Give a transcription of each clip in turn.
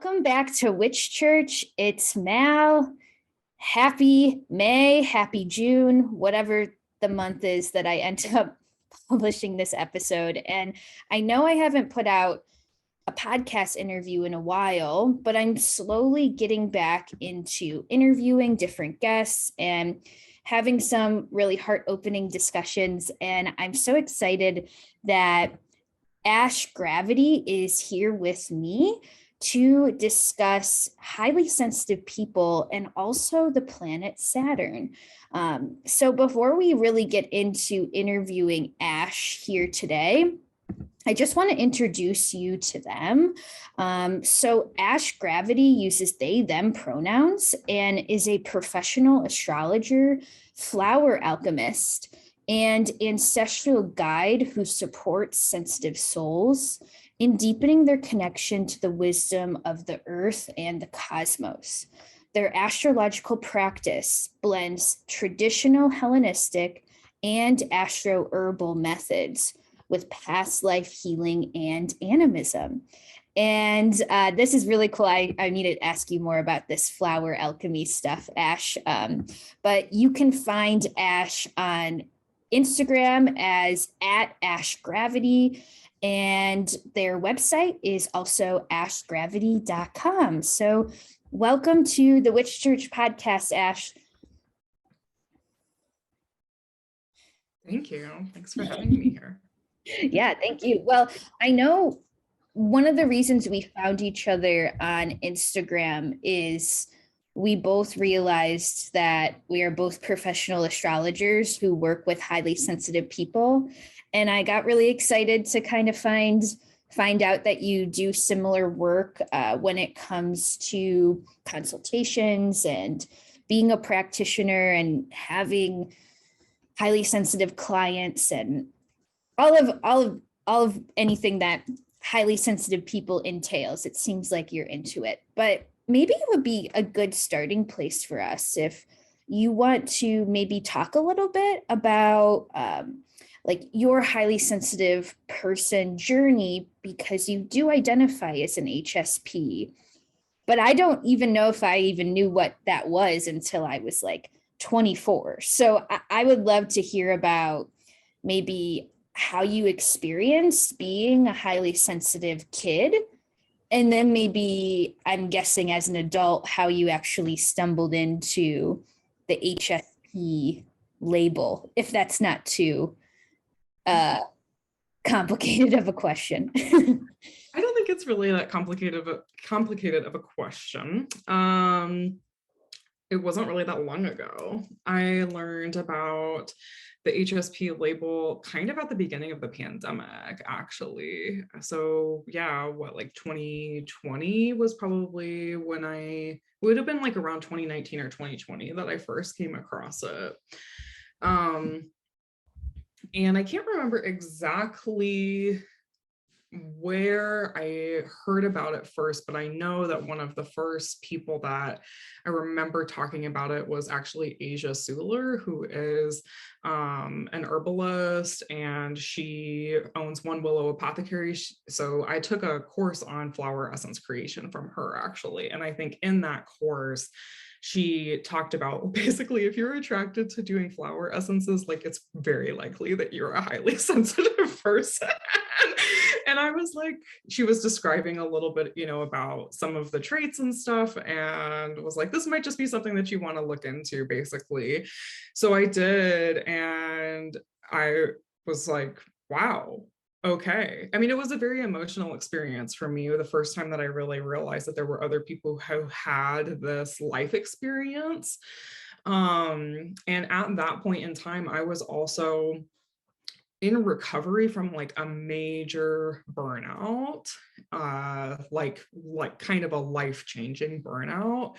Welcome back to Witch Church. It's Mal. Happy May, happy June, whatever the month is that I end up publishing this episode. And I know I haven't put out a podcast interview in a while, but I'm slowly getting back into interviewing different guests and having some really heart-opening discussions. And I'm so excited that Ash Gravity is here with me to discuss highly sensitive people and also the planet Saturn. So before we really get into interviewing Ash here today, I just want to introduce you to them. So Ash Gravity uses they, them pronouns and is a professional astrologer, flower alchemist, and ancestral guide who supports sensitive souls in deepening their connection to the wisdom of the earth and the cosmos. Their astrological practice blends traditional Hellenistic and astro-herbal methods with past life healing and animism. And this is really cool. I need to ask you more about this flower alchemy stuff, Ash. But you can find Ash on Instagram as @AshGravity, and their website is also ashgravity.com. So welcome to the Witch Church podcast, Ash. Thank you. Thanks for having me here. Yeah, thank you. Well, I know one of the reasons we found each other on Instagram is we both realized that we are both professional astrologers who work with highly sensitive people. And I got really excited to kind of find out that you do similar work when it comes to consultations and being a practitioner and having highly sensitive clients and all of anything that highly sensitive people entails. It seems like you're into it, but maybe it would be a good starting place for us if you want to maybe talk a little bit about like your highly sensitive person journey, because you do identify as an HSP, but I don't even know if I even knew what that was until I was like 24. So I would love to hear about maybe how you experienced being a highly sensitive kid. And then maybe, I'm guessing as an adult, how you actually stumbled into the HSP label, if that's not too complicated of a question. I don't think it's really that complicated of a question. It wasn't really that long ago. I learned about the HSP label kind of at the beginning of the pandemic, actually. So yeah, like 2020 was probably when it would have been like around 2019 or 2020 that I first came across it. And I can't remember exactly where I heard about it first, but I know that one of the first people that I remember talking about it was actually Asia Suler, who is an herbalist, and she owns One Willow Apothecary. So I took a course on flower essence creation from her, actually. And I think in that course, she talked about basically if you're attracted to doing flower essences, like it's very likely that you're a highly sensitive person. And I was like, she was describing a little bit, about some of the traits and stuff, and was like, this might just be something that you want to look into, basically. So I did, and I was like, wow, okay. I mean, it was a very emotional experience for me, the first time that I really realized that there were other people who had this life experience. And at that point in time, I was also in recovery from like a major burnout, like kind of a life-changing burnout.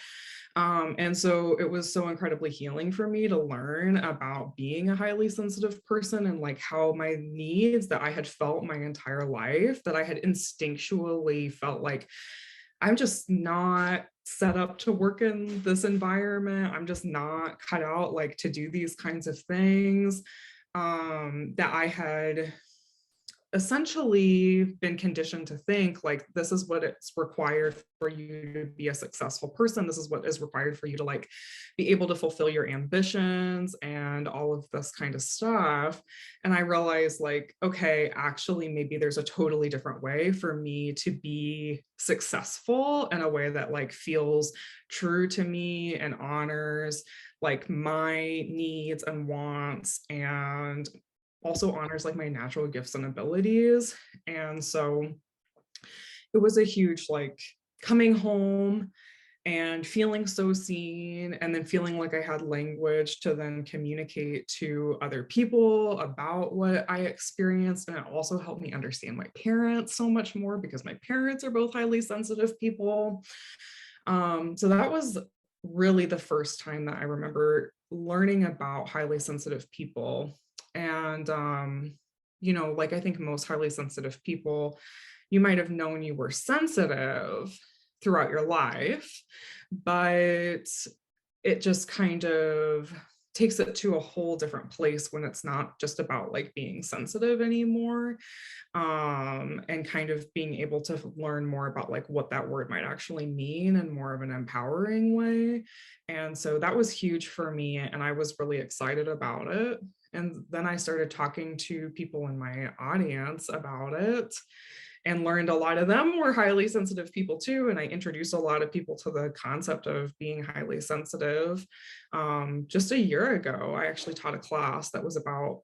And so it was so incredibly healing for me to learn about being a highly sensitive person and like how my needs that I had felt my entire life, that I had instinctually felt like I'm just not set up to work in this environment. I'm just not cut out like to do these kinds of things. That I had essentially been conditioned to think like this is what it's required for you to be a successful person. This is what is required for you to like be able to fulfill your ambitions and all of this kind of stuff. And I realized like, okay, actually maybe there's a totally different way for me to be successful in a way that like feels true to me and honors like my needs and wants, and also honors like my natural gifts and abilities. And so it was a huge like coming home and feeling so seen, and then feeling like I had language to then communicate to other people about what I experienced. And it also helped me understand my parents so much more because my parents are both highly sensitive people. So that was really the first time that I remember learning about highly sensitive people. And, you know, like I think most highly sensitive people, you might have known you were sensitive throughout your life, but it just kind of takes it to a whole different place when it's not just about like being sensitive anymore, and kind of being able to learn more about like what that word might actually mean in more of an empowering way. And so that was huge for me, and I was really excited about it. And then I started talking to people in my audience about it and learned a lot of them were highly sensitive people too. And I introduced a lot of people to the concept of being highly sensitive. Just a year ago, I actually taught a class that was about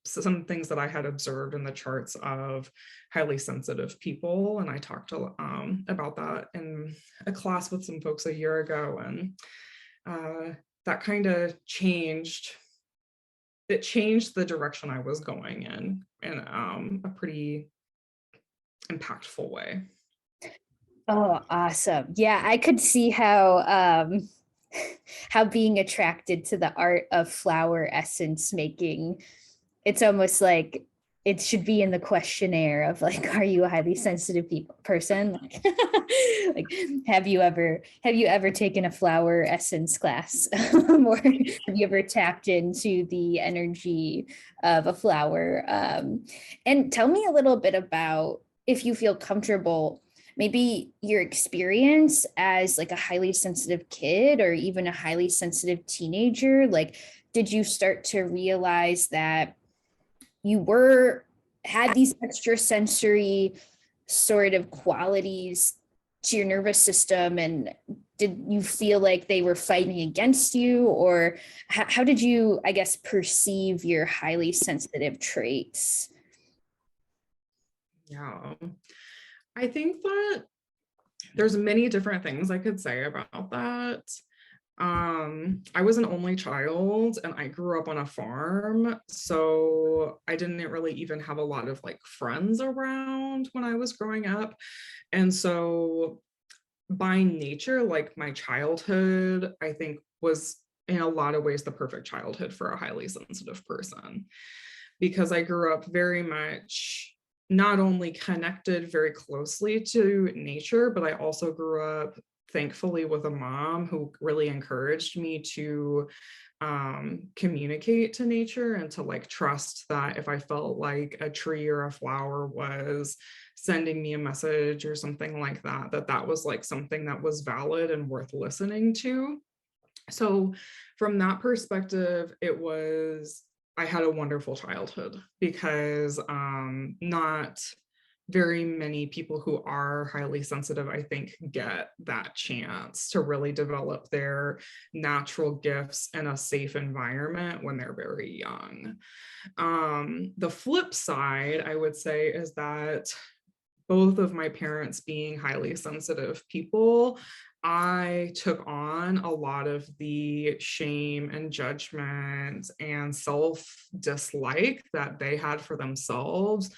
some things that I had observed in the charts of highly sensitive people. And I talked about that in a class with some folks a year ago. And that kind of changed the direction I was going in a pretty impactful way. Oh, awesome. Yeah, I could see how being attracted to the art of flower essence making, it's almost like it should be in the questionnaire of like, are you a highly sensitive person? Like, have you ever taken a flower essence class? Or have you ever tapped into the energy of a flower? And tell me a little bit about, if you feel comfortable, maybe your experience as like a highly sensitive kid or even a highly sensitive teenager. Like, did you start to realize that you had these extrasensory sort of qualities to your nervous system, and did you feel like they were fighting against you, or how did you, I guess, perceive your highly sensitive traits? Yeah. I think that there's many different things I could say about that. I was an only child and I grew up on a farm, so I didn't really even have a lot of like friends around when I was growing up. And so by nature, like my childhood, I think was in a lot of ways the perfect childhood for a highly sensitive person, because I grew up very much not only connected very closely to nature, but I also grew up thankfully with a mom who really encouraged me to communicate to nature and to like trust that if I felt like a tree or a flower was sending me a message or something like that, that was like something that was valid and worth listening to. So from that perspective, I had a wonderful childhood because not very many people who are highly sensitive, I think, get that chance to really develop their natural gifts in a safe environment when they're very young. The flip side, I would say, is that both of my parents being highly sensitive people, I took on a lot of the shame and judgment and self dislike that they had for themselves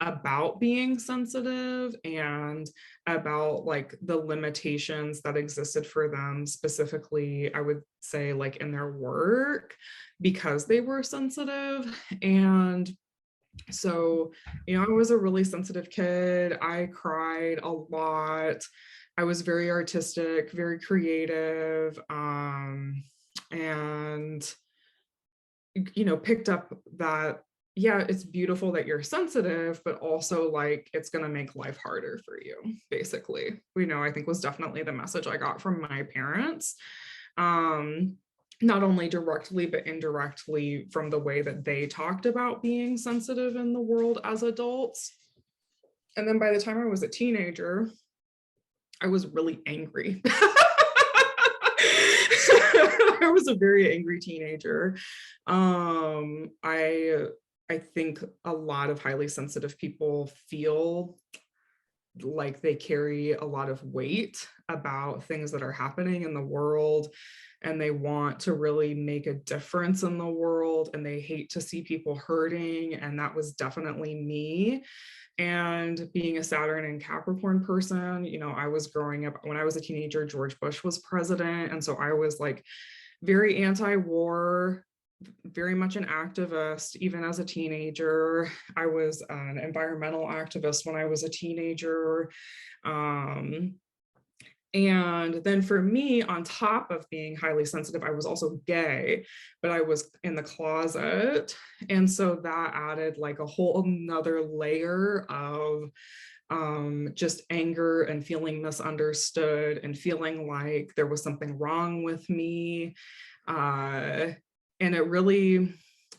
about being sensitive and about like the limitations that existed for them, specifically, I would say, like in their work because they were sensitive. And so, you know, I was a really sensitive kid. I cried a lot. I was very artistic, very creative, and, you know, picked up that yeah, it's beautiful that you're sensitive, but also like it's going to make life harder for you, basically. I think was definitely the message I got from my parents. Um, Not only directly, but indirectly from the way that they talked about being sensitive in the world as adults. And then by the time I was a teenager, I was really angry. I was a very angry teenager. I think a lot of highly sensitive people feel like they carry a lot of weight about things that are happening in the world, and they want to really make a difference in the world, and they hate to see people hurting. And that was definitely me. And being a Saturn and Capricorn person, I was growing up, when I was a teenager, George Bush was president. And so I was like very anti-war, very much an activist, even as a teenager. I was an environmental activist when I was a teenager. Um, and then for me, on top of being highly sensitive, I was also gay, but I was in the closet. And so that added like a whole another layer of just anger and feeling misunderstood and feeling like there was something wrong with me. And it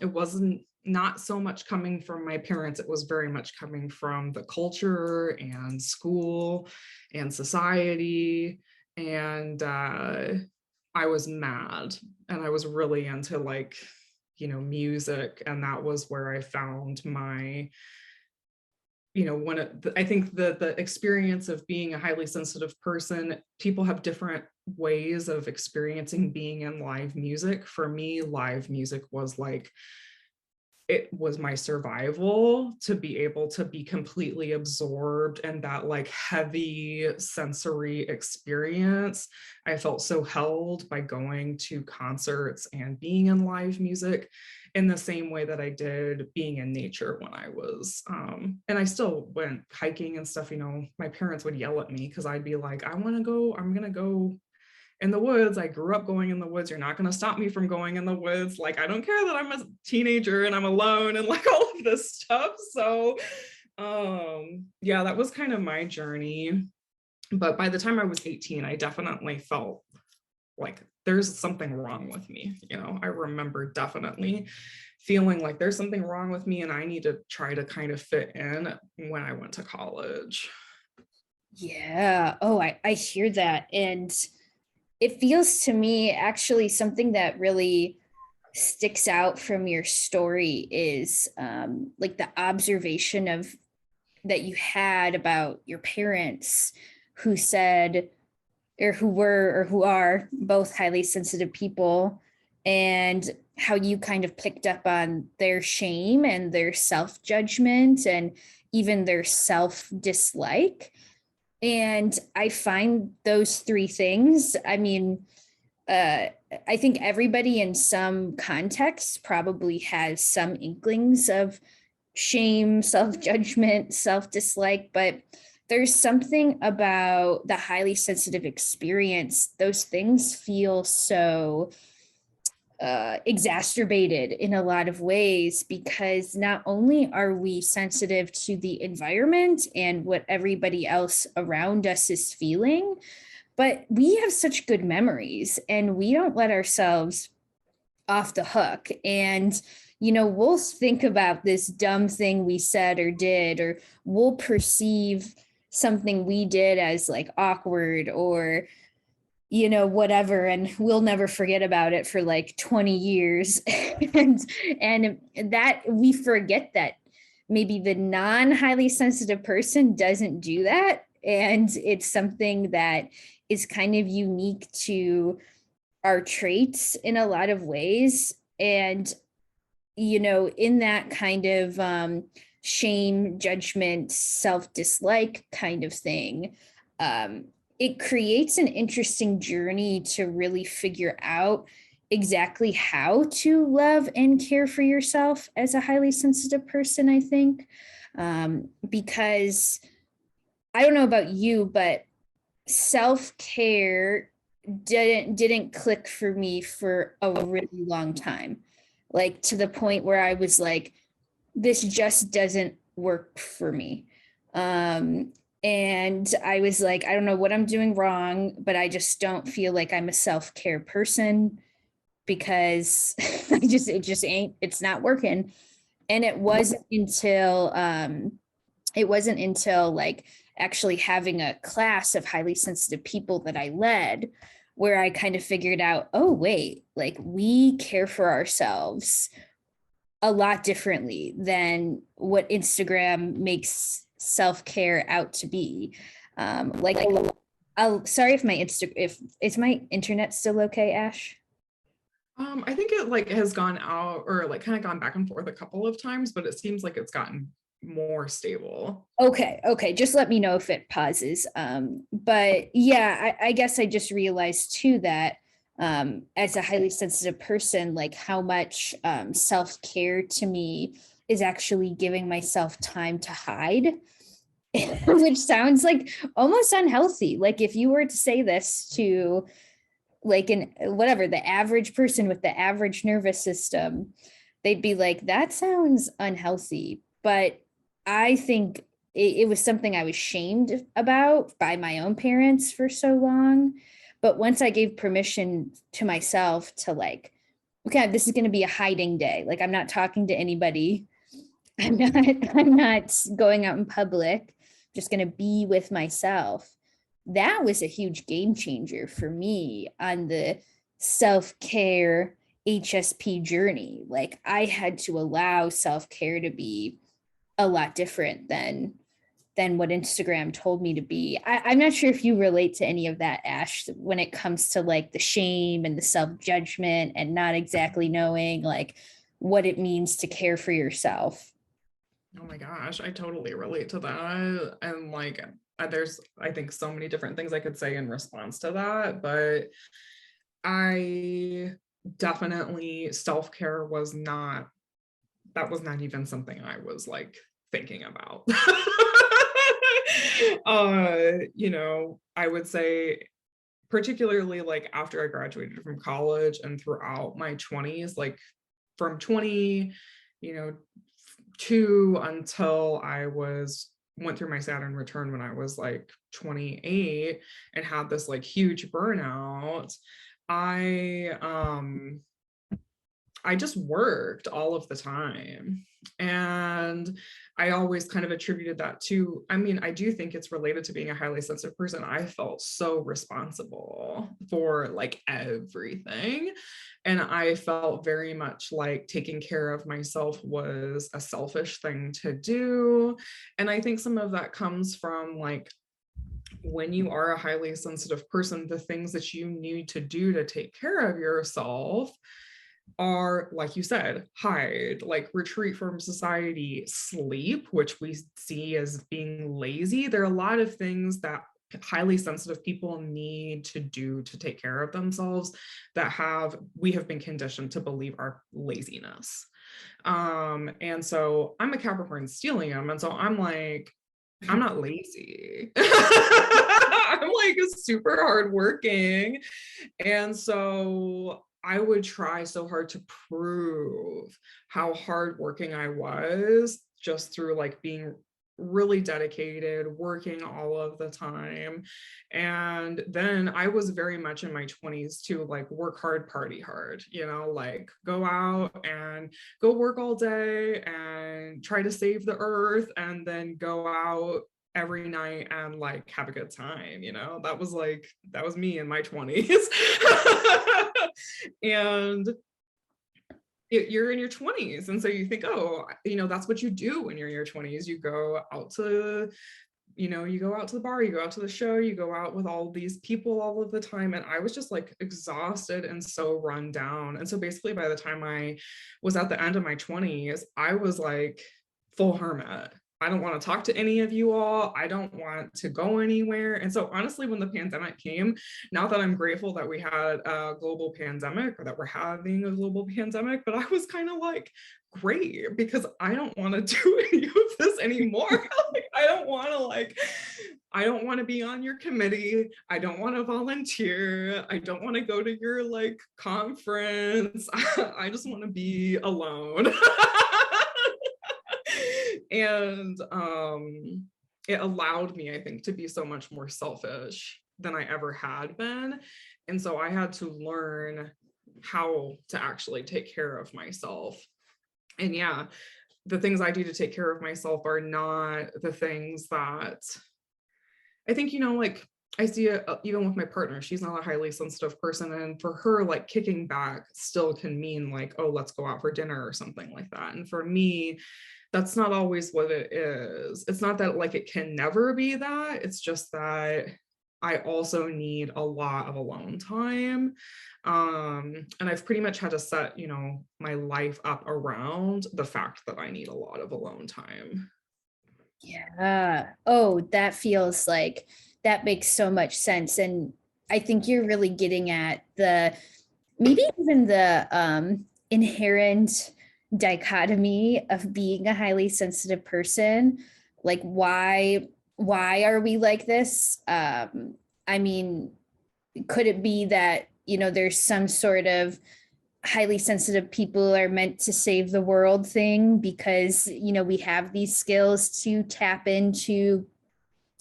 wasn't not so much coming from my parents, it was very much coming from the culture and school and society. And I was mad, and I was really into like, music. And that was where I found my, I think the experience of being a highly sensitive person, people have different ways of experiencing being in live music. For me, live music was like, it was my survival to be able to be completely absorbed in that like heavy sensory experience. I felt so held by going to concerts and being in live music in the same way that I did being in nature when I was, and I still went hiking and stuff. My parents would yell at me because I'd be like, I'm going to go in the woods. I grew up going in the woods. You're not going to stop me from going in the woods. Like, I don't care that I'm a teenager and I'm alone and like all of this stuff. So, yeah, that was kind of my journey. But by the time I was 18, I definitely felt like there's something wrong with me. I remember definitely feeling like there's something wrong with me and I need to try to kind of fit in when I went to college. Yeah. Oh, I hear that. And it feels to me actually something that really sticks out from your story is like the observation of that you had about your parents who said or who were or who are both highly sensitive people, and how you kind of picked up on their shame and their self-judgment and even their self-dislike. And I find those three things, I mean, uh, I think everybody in some context probably has some inklings of shame, self judgment, self dislike, but there's something about the highly sensitive experience. Those things feel so exacerbated in a lot of ways because not only are we sensitive to the environment and what everybody else around us is feeling, but we have such good memories and we don't let ourselves off the hook. And, we'll think about this dumb thing we said or did, or we'll perceive something we did as like awkward or, whatever, and we'll never forget about it for like 20 years. and that we forget that maybe the non highly sensitive person doesn't do that. And it's something that is kind of unique to our traits in a lot of ways. And, in that kind of shame, judgment, self dislike kind of thing, um, it creates an interesting journey to really figure out exactly how to love and care for yourself as a highly sensitive person, I think. Because I don't know about you, but self care didn't click for me for a really long time, like to the point where I was like, this just doesn't work for me. And I was like, I don't know what I'm doing wrong, but I just don't feel like I'm a self-care person because it just ain't, it's not working. And it wasn't until like actually having a class of highly sensitive people that I led where I kind of figured out, oh wait, like we care for ourselves a lot differently than what Instagram makes self-care out to be. Like I'll sorry if my if is my internet still okay, Ash? I think it like has gone out or like kind of gone back and forth a couple of times, but it seems like it's gotten more stable. Okay, just let me know if it pauses. But yeah, I guess I just realized too that as a highly sensitive person, like how much self-care to me is actually giving myself time to hide. Which sounds like almost unhealthy. Like if you were to say this to like an whatever the average person with the average nervous system, they'd be like, that sounds unhealthy. But I think it was something I was shamed about by my own parents for so long. But once I gave permission to myself to like, okay, this is going to be a hiding day. Like I'm not talking to anybody. I'm not I'm not going out in public. I'm just going to be with myself. That was a huge game changer for me on the self-care HSP journey. Like I had to allow self-care to be a lot different than what Instagram told me to be. I'm not sure if you relate to any of that, Ash, when it comes to like the shame and the self-judgment and not exactly knowing like what it means to care for yourself. Oh my gosh, I totally relate to that. And like, there's, I think, so many different things I could say in response to that, but I definitely, self-care was not, that was not even something I was like thinking about. I would say, particularly like after I graduated from college and throughout my 20s, like from 20, you know, two until I went through my Saturn return when I was like 28 and had this like huge burnout. I just worked all of the time. And I always kind of attributed that to, I mean, I do think it's related to being a highly sensitive person. I felt so responsible for like everything. And I felt very much like taking care of myself was a selfish thing to do. And I think some of that comes from like, when you are a highly sensitive person, the things that you need to do to take care of yourself are, like you said, hide, like retreat from society, sleep, which we see as being lazy. There are a lot of things that highly sensitive people need to do to take care of themselves that we have been conditioned to believe are laziness. And so I'm a Capricorn stellium, and so I'm like, I'm not lazy. I'm like super hardworking. And so I would try so hard to prove how hardworking I was just through like being really dedicated, working all of the time. And then I was very much in my 20s to like work hard, party hard, like go out and go work all day and try to save the earth and then go out every night and like have a good time. That was me in my 20s. And you're in your 20s, and so you think, oh, that's what you do when you're in your 20s. You go out to the bar, you go out to the show, you go out with all these people all of the time. And I was just like exhausted and so run down. And so basically by the time I was at the end of my 20s, I was like full hermit. I don't want to talk to any of you all. I don't want to go anywhere. And so honestly, when the pandemic came, now that I'm grateful that we had a global pandemic, or that we're having a global pandemic, but I was kind of like, great, because I don't want to do any of this anymore. Like, I don't want to be on your committee. I don't want to volunteer. I don't want to go to your like conference. I just want to be alone. And it allowed me, I think, to be so much more selfish than I ever had been. And so I had to learn how to actually take care of myself. And yeah, the things I do to take care of myself are not the things that I think, like I see it even with my partner. She's not a highly sensitive person. And for her, like kicking back still can mean like, oh, let's go out for dinner or something like that. And for me, that's not always what it is. It's not that like it can never be that. It's just that I also need a lot of alone time. And I've pretty much had to set, my life up around the fact that I need a lot of alone time. Yeah. Oh, that makes so much sense. And I think you're really getting at maybe even the inherent dichotomy of being a highly sensitive person. Like why are we like this? I mean, could it be that, there's some sort of highly sensitive people are meant to save the world thing because, we have these skills to tap into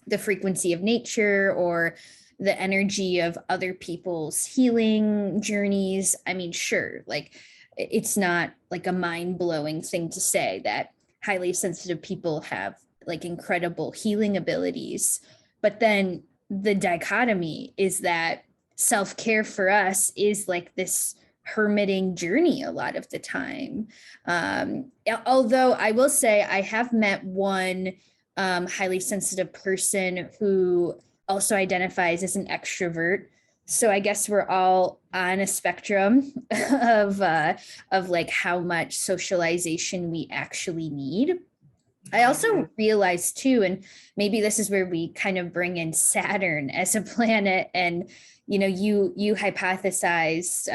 the frequency of nature or the energy of other people's healing journeys? I mean, sure, like it's not like a mind-blowing thing to say that highly sensitive people have like incredible healing abilities. But then the dichotomy is that self-care for us is like this hermiting journey a lot of the time. Although I will say I have met one highly sensitive person who also identifies as an extrovert. So I guess we're all on a spectrum of like how much socialization we actually need. I also realized too, and maybe this is where we kind of bring in Saturn as a planet, and you hypothesized,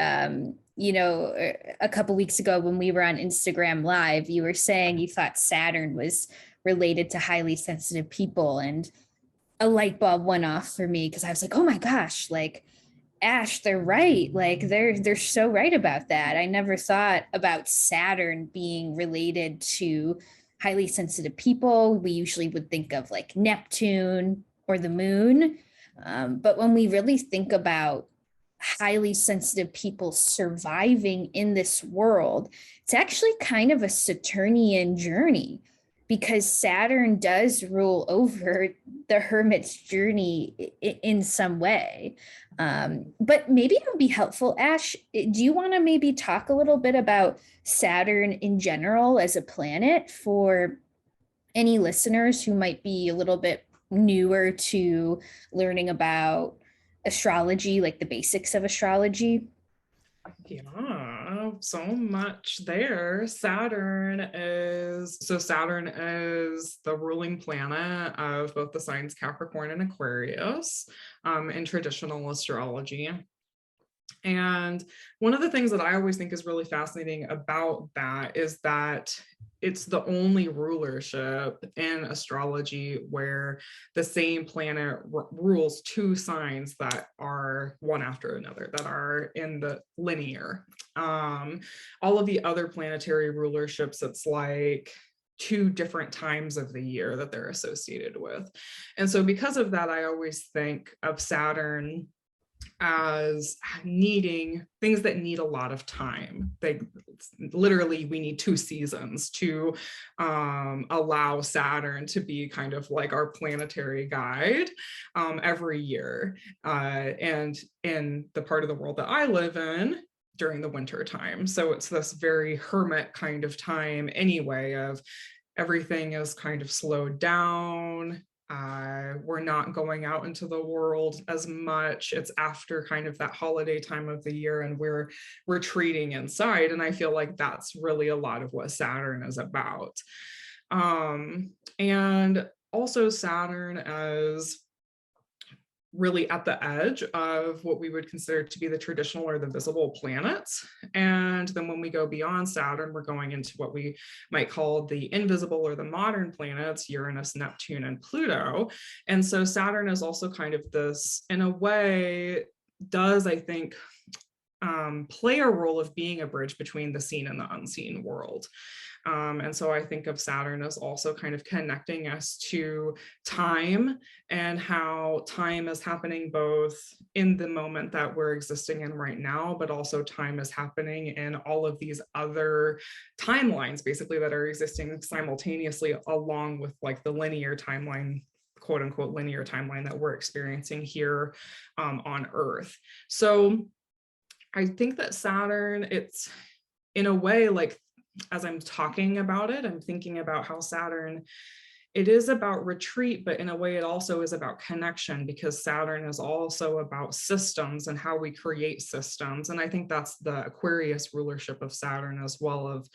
a couple weeks ago when we were on Instagram Live, you were saying you thought Saturn was related to highly sensitive people, and a light bulb went off for me because I was like, oh my gosh, like Ash, they're right. Like they're so right about that. I never thought about Saturn being related to highly sensitive people. We usually would think of like Neptune or the moon. But when we really think about highly sensitive people surviving in this world, it's actually kind of a Saturnian journey because Saturn does rule over the hermit's journey in some way. But maybe it would be helpful, Ash. Do you want to maybe talk a little bit about Saturn in general as a planet for any listeners who might be a little bit newer to learning about astrology, like the basics of astrology? Yeah, so much there. Saturn is the ruling planet of both the signs Capricorn and Aquarius in traditional astrology. And one of the things that I always think is really fascinating about that is that it's the only rulership in astrology where the same planet rules two signs that are one after another, that are in the linear. All of the other planetary rulerships, it's like two different times of the year that they're associated with. And so because of that, I always think of Saturn as needing things that need a lot of time. We need 2 seasons to allow Saturn to be kind of like our planetary guide every year. And in the part of the world that I live in, during the winter time. So it's this very hermit kind of time anyway, of everything is kind of slowed down. We're not going out into the world as much. It's after kind of that holiday time of the year, and we're retreating inside. And I feel like that's really a lot of what Saturn is about. And also Saturn as really at the edge of what we would consider to be the traditional or the visible planets. And then when we go beyond Saturn, we're going into what we might call the invisible or the modern planets, Uranus, Neptune, and Pluto. And so Saturn is also kind of this, in a way, does, I think, play a role of being a bridge between the seen and the unseen world. And so I think of Saturn as also kind of connecting us to time, and how time is happening both in the moment that we're existing in right now, but also time is happening in all of these other timelines, basically, that are existing simultaneously, along with like the linear timeline, quote unquote linear timeline, that we're experiencing here on Earth. So I think that Saturn, it's in a way like, as I'm talking about it, I'm thinking about how Saturn, it is about retreat, but in a way it also is about connection, because Saturn is also about systems and how we create systems. And I think that's the Aquarius rulership of Saturn as well. Of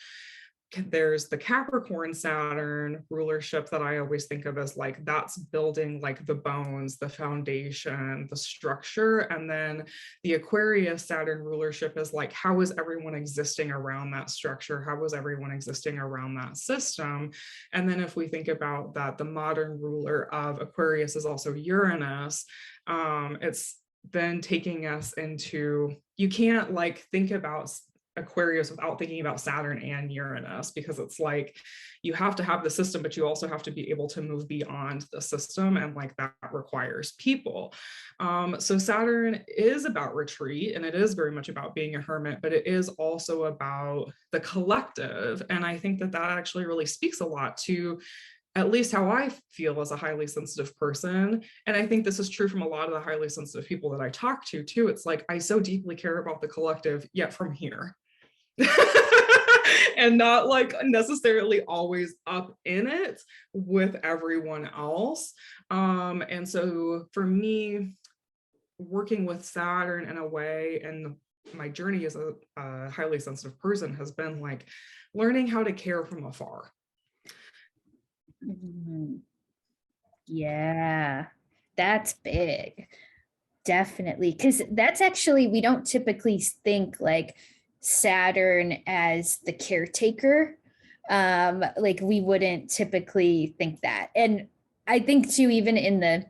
there's the Capricorn Saturn rulership that I always think of as like, that's building like the bones, the foundation, the structure. And then the Aquarius Saturn rulership is like, how is everyone existing around that structure? How is everyone existing around that system? And then if we think about that, the modern ruler of Aquarius is also Uranus. It's then taking us into, you can't like think about Aquarius without thinking about Saturn and Uranus, because it's like you have to have the system, but you also have to be able to move beyond the system, and like that requires people. So Saturn is about retreat, and it is very much about being a hermit, but it is also about the collective. And I think that that actually really speaks a lot to at least how I feel as a highly sensitive person. And I think this is true from a lot of the highly sensitive people that I talk to too. It's like, I so deeply care about the collective, yet from here. And not like necessarily always up in it with everyone else. And so for me, working with Saturn in a way, and my journey as a highly sensitive person has been like learning how to care from afar. Yeah, that's big. Definitely. Because that's actually, we don't typically think like Saturn as the caretaker. Like we wouldn't typically think that. And I think too, even in the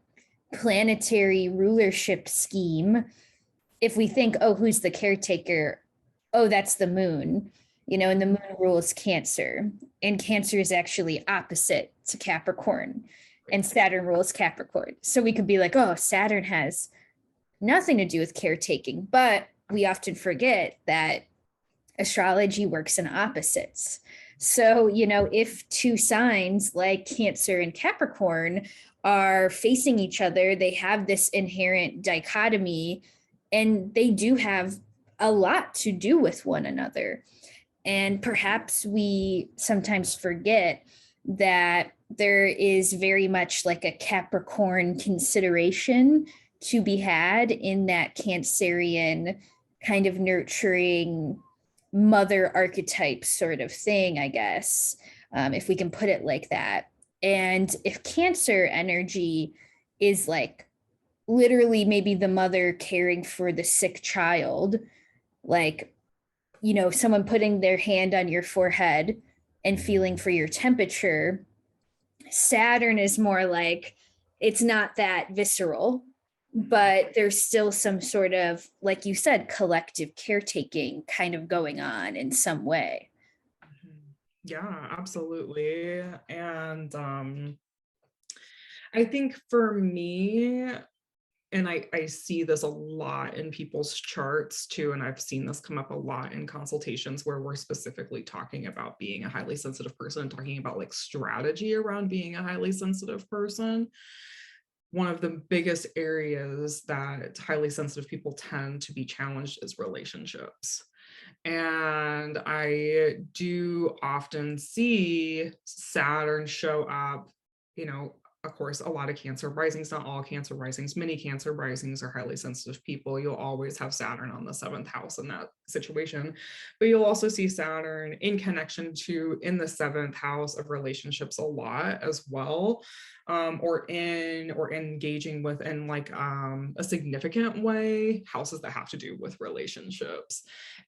planetary rulership scheme, if we think, oh, who's the caretaker? Oh, that's the moon, and the moon rules Cancer. And Cancer is actually opposite to Capricorn. And Saturn rules Capricorn. So we could be like, oh, Saturn has nothing to do with caretaking. But we often forget that astrology works in opposites. So, if two signs like Cancer and Capricorn are facing each other, they have this inherent dichotomy, and they do have a lot to do with one another. And perhaps we sometimes forget that there is very much like a Capricorn consideration to be had in that Cancerian kind of nurturing mother archetype sort of thing, I guess, if we can put it like that. And if Cancer energy is like literally maybe the mother caring for the sick child, like, someone putting their hand on your forehead and feeling for your temperature, Saturn is more like, it's not that visceral, but there's still some sort of, like you said, collective caretaking kind of going on in some way. Yeah, absolutely. And I think for me, and I see this a lot in people's charts too, and I've seen this come up a lot in consultations where we're specifically talking about being a highly sensitive person and talking about like strategy around being a highly sensitive person. One of the biggest areas that highly sensitive people tend to be challenged is relationships. And I do often see Saturn show up, of course, a lot of Cancer risings, not all Cancer risings, many Cancer risings are highly sensitive people. You'll always have Saturn on the 7th house in that situation, but you'll also see Saturn in connection to in the 7th house of relationships a lot as well, or engaging with in like a significant way houses that have to do with relationships.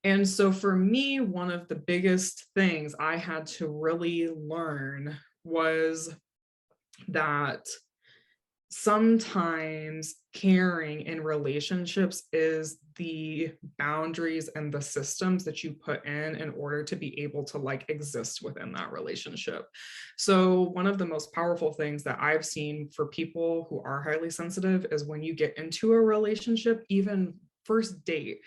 And so for me, one of the biggest things I had to really learn was that sometimes caring in relationships is the boundaries and the systems that you put in order to be able to like exist within that relationship. So one of the most powerful things that I've seen for people who are highly sensitive is when you get into a relationship, even first date,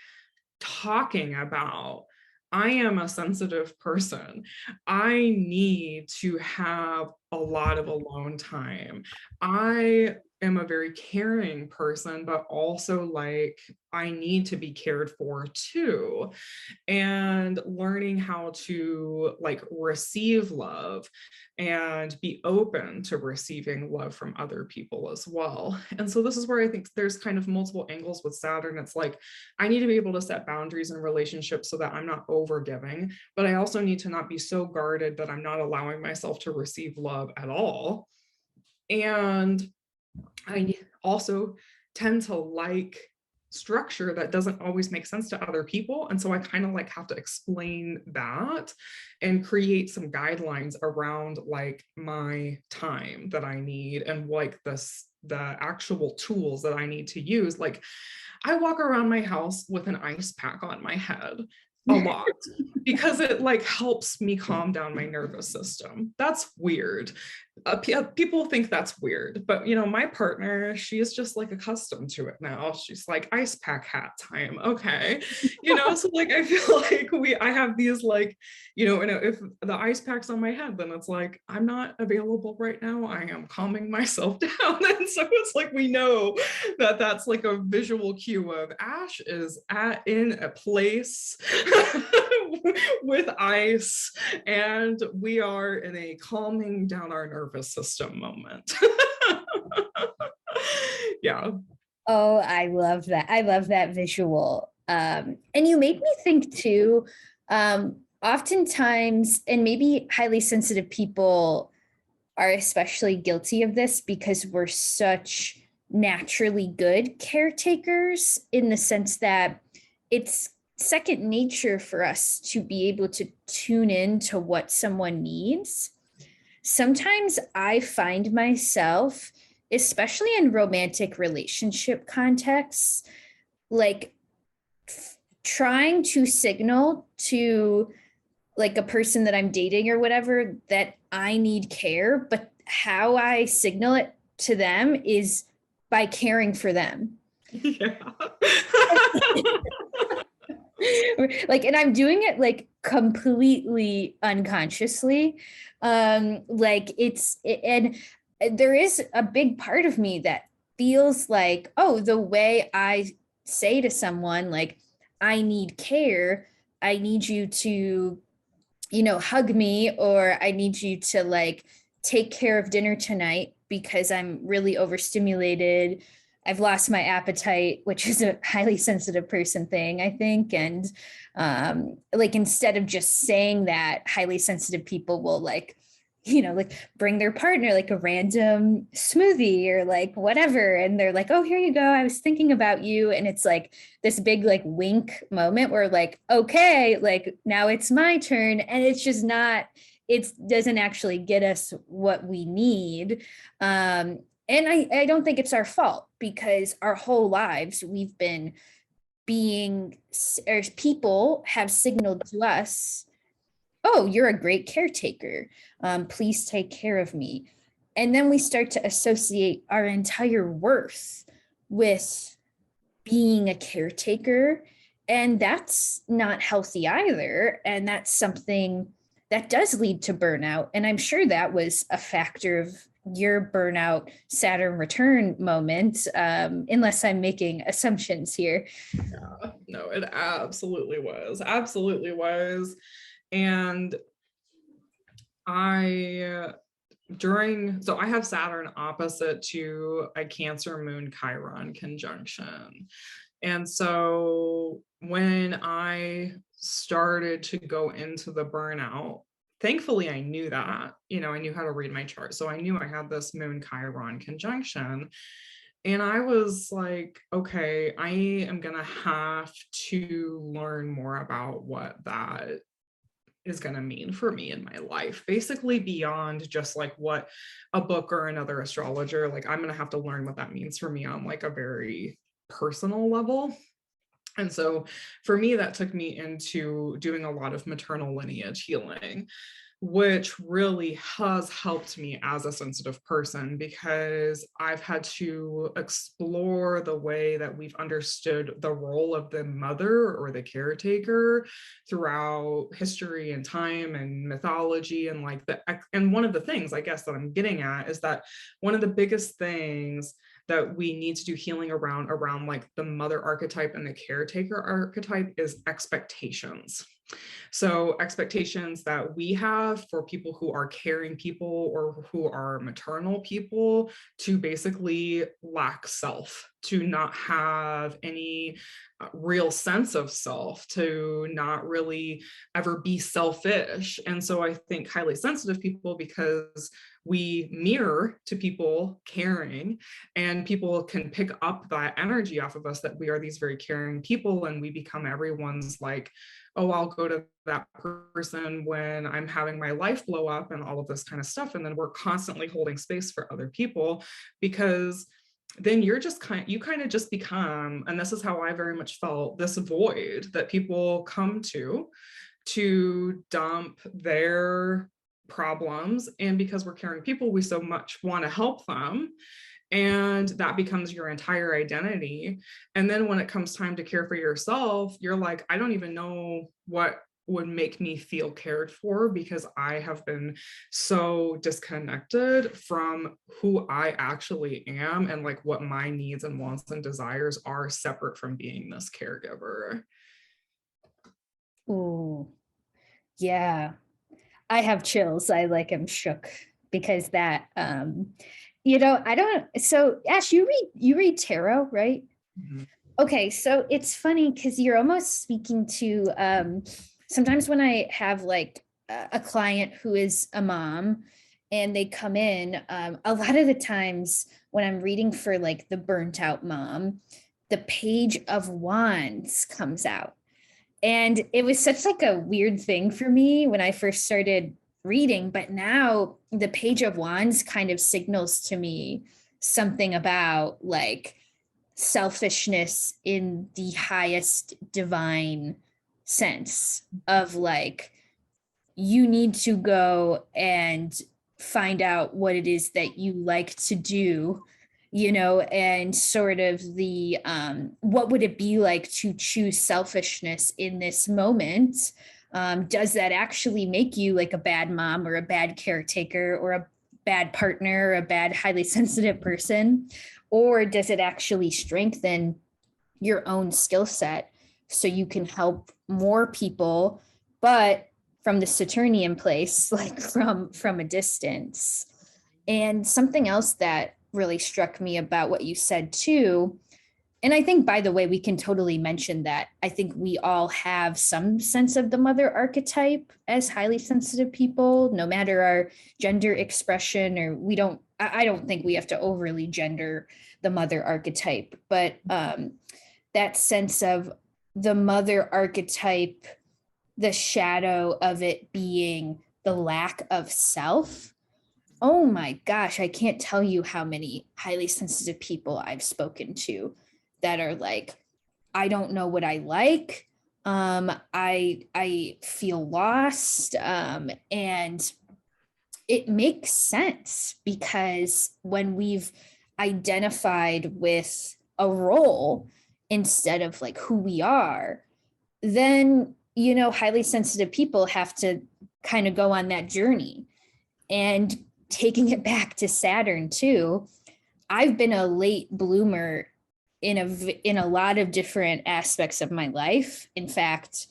talking about, I am a sensitive person. I need to have a lot of alone time. I am a very caring person, but also like I need to be cared for too, and learning how to like receive love and be open to receiving love from other people as well. And so this is where I think there's kind of multiple angles with Saturn. It's like I need to be able to set boundaries in relationships so that I'm not over giving, but I also need to not be so guarded that I'm not allowing myself to receive love at all. And I also tend to like structure that doesn't always make sense to other people. And so I kind of like have to explain that and create some guidelines around like my time that I need and like the actual tools that I need to use. Like I walk around my house with an ice pack on my head a lot because it like helps me calm down my nervous system. That's weird. People think that's weird, but you know, my partner, she is just like accustomed to it now. She's like, ice pack hat time. Okay. You know, so like I feel like I have these like, you know, and if the ice pack's on my head, then it's like, I'm not available right now. I am calming myself down. And so it's like, we know that that's like a visual cue of Ash is in a place with ice, and we are in a calming down our nervous system moment. Yeah. Oh, I love that. I love that visual. And you make me think too, oftentimes, and maybe highly sensitive people are especially guilty of this because we're such naturally good caretakers in the sense that it's second nature for us to be able to tune in to what someone needs. Sometimes I find myself, especially in romantic relationship contexts, like trying to signal to like a person that I'm dating or whatever that I need care, but how I signal it to them is by caring for them. Yeah. Like, and I'm doing it like completely unconsciously. Like and there is a big part of me that feels like, oh, the way I say to someone, like, I need care, I need you to, you know, hug me, or I need you to like take care of dinner tonight because I'm really overstimulated. I've lost my appetite, which is a highly sensitive person thing, I think. And like instead of just saying that, highly sensitive people will like, you know, like bring their partner like a random smoothie or like whatever. And they're like, oh, here you go. I was thinking about you. And it's like this big like wink moment where like, okay, like now it's my turn. And it's just not, it doesn't actually get us what we need. And I don't think it's our fault because our whole lives we've been being, or people have signaled to us, oh, you're a great caretaker. Please take care of me. And then we start to associate our entire worth with being a caretaker. And that's not healthy either. And that's something that does lead to burnout. And I'm sure that was a factor of your burnout Saturn return moment, unless I'm making assumptions here. Yeah. No, it absolutely was. Absolutely was. And I so I have Saturn opposite to a Cancer Moon Chiron conjunction. And so when I started to go into the burnout, thankfully I knew that, you know, I knew how to read my chart. So I knew I had this Moon Chiron conjunction. And I was like, okay, I am going to have to learn more about what that is going to mean for me in my life, basically beyond just like what a book or another astrologer, like I'm going to have to learn what that means for me on like a very personal level. And so for me, that took me into doing a lot of maternal lineage healing, which really has helped me as a sensitive person, because I've had to explore the way that we've understood the role of the mother or the caretaker throughout history and time and mythology. And like and one of the things I guess that I'm getting at is that one of the biggest things that we need to do healing around like the mother archetype and the caretaker archetype is expectations. So expectations that we have for people who are caring people or who are maternal people to basically lack self, to not have any real sense of self, to not really ever be selfish. And so I think highly sensitive people, because we mirror to people caring, and people can pick up that energy off of us that we are these very caring people, and we become everyone's like, oh, I'll go to that person when I'm having my life blow up and all of this kind of stuff. And then we're constantly holding space for other people, because then you're just you kind of just become, and this is how I very much felt, this void that people come to dump their problems. And because we're caring people, we so much want to help them, and that becomes your entire identity. And then when it comes time to care for yourself, you're like, I don't even know what would make me feel cared for, because I have been so disconnected from who I actually am and like what my needs and wants and desires are, separate from being this caregiver. Ooh, yeah. I have chills. I like am shook because that I don't, so Ash, you read tarot, right? Mm-hmm. Okay, so it's funny because you're almost speaking to sometimes when I have like a client who is a mom and they come in, a lot of the times when I'm reading for like the burnt out mom, the Page of Wands comes out. And it was such like a weird thing for me when I first started reading, but now the Page of Wands kind of signals to me something about like selfishness in the highest divine sense of like, you need to go and find out what it is that you like to do, and sort of the what would it be like to choose selfishness in this moment. Does that actually make you like a bad mom or a bad caretaker or a bad partner or a bad highly sensitive person, or does it actually strengthen your own skill set so you can help more people, but from the Saturnian place, like from a distance? And something else that really struck me about what you said too, and I think, by the way, we can totally mention that I think we all have some sense of the mother archetype as highly sensitive people, no matter our gender expression, or I don't think we have to overly gender the mother archetype, but that sense of the mother archetype, the shadow of it being the lack of self. Oh my gosh, I can't tell you how many highly sensitive people I've spoken to that are like, I don't know what I like. I feel lost. And it makes sense because when we've identified with a role instead of like who we are, then highly sensitive people have to kind of go on that journey. And taking it back to Saturn too, I've been a late bloomer in a lot of different aspects of my life. In fact,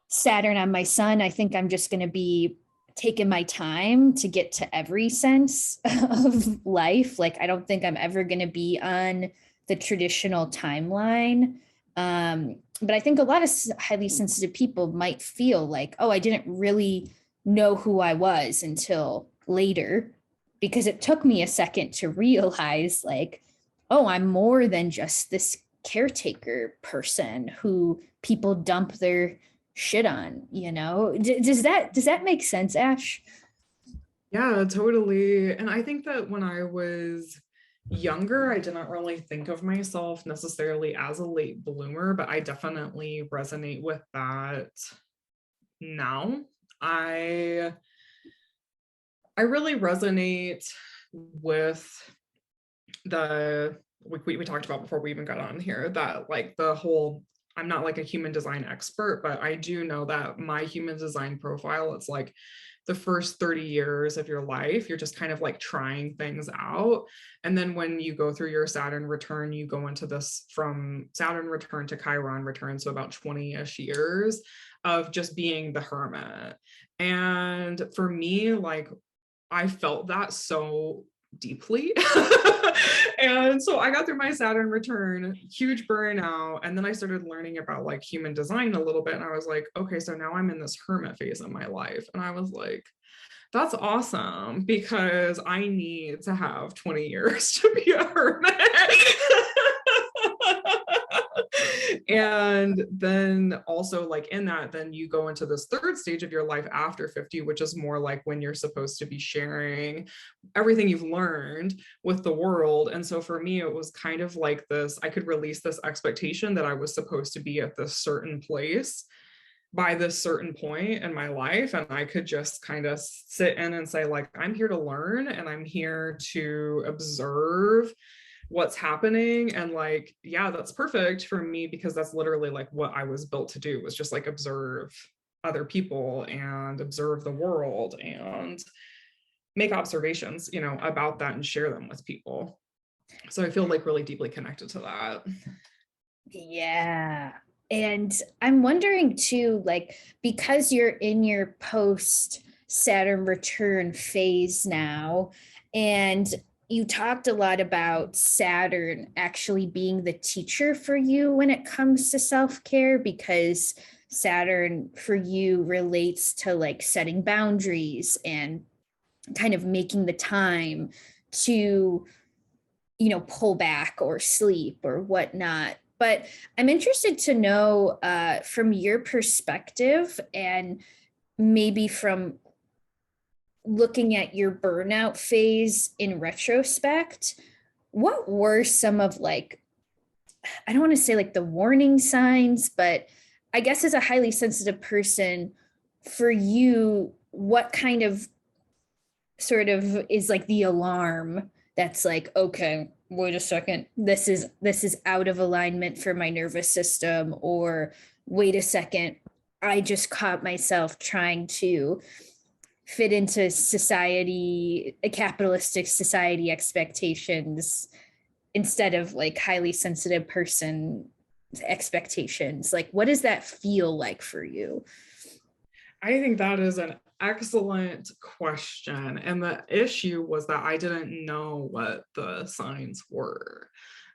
Saturn on my sun, I think I'm just going to be taking my time to get to every sense of life. Like, I don't think I'm ever going to be on the traditional timeline. But I think a lot of highly sensitive people might feel like, oh, I didn't really know who I was until later, because it took me a second to realize like, oh, I'm more than just this caretaker person who people dump their shit on, you know? Does that make sense, Ash? Yeah, totally. And I think that when I was younger, I didn't really think of myself necessarily as a late bloomer, but I definitely resonate with that now. I I really resonate with the we talked about before we even got on here, that like the whole, I'm not like a human design expert, but I do know that my human design profile, it's like the first 30 years of your life, you're just kind of like trying things out. And then when you go through your Saturn return, you go into this from Saturn return to Chiron return. So about 20-ish years of just being the hermit. And for me, like, I felt that so deeply. And so I got through my Saturn return, huge burnout. And then I started learning about like human design a little bit. And I was like, okay, so now I'm in this hermit phase of my life. And I was like, that's awesome, because I need to have 20 years to be a hermit. And then also like in that, then you go into this third stage of your life after 50, which is more like when you're supposed to be sharing everything you've learned with the world. And so for me, it was kind of like this, I could release this expectation that I was supposed to be at this certain place by this certain point in my life, and I could just kind of sit in and say like, I'm here to learn and I'm here to observe what's happening. And like, yeah, that's perfect for me, because that's literally like what I was built to do, was just like observe other people and observe the world and make observations, you know, about that and share them with people. So I feel like really deeply connected to that. Yeah. And I'm wondering too, like, because you're in your post Saturn return phase now, and you talked a lot about Saturn actually being the teacher for you when it comes to self care, because Saturn for you relates to like setting boundaries and kind of making the time to, you know, pull back or sleep or whatnot. But I'm interested to know from your perspective, and maybe from looking at your burnout phase in retrospect, what were some of like, I don't want to say like the warning signs, but I guess as a highly sensitive person, for you, what kind of sort of is like the alarm that's like, okay, wait a second, this is out of alignment for my nervous system, or wait a second, I just caught myself trying to fit into society, a capitalistic society expectations instead of like highly sensitive person expectations. Like, what does that feel like for you? I think that is an excellent question. And the issue was that I didn't know what the signs were.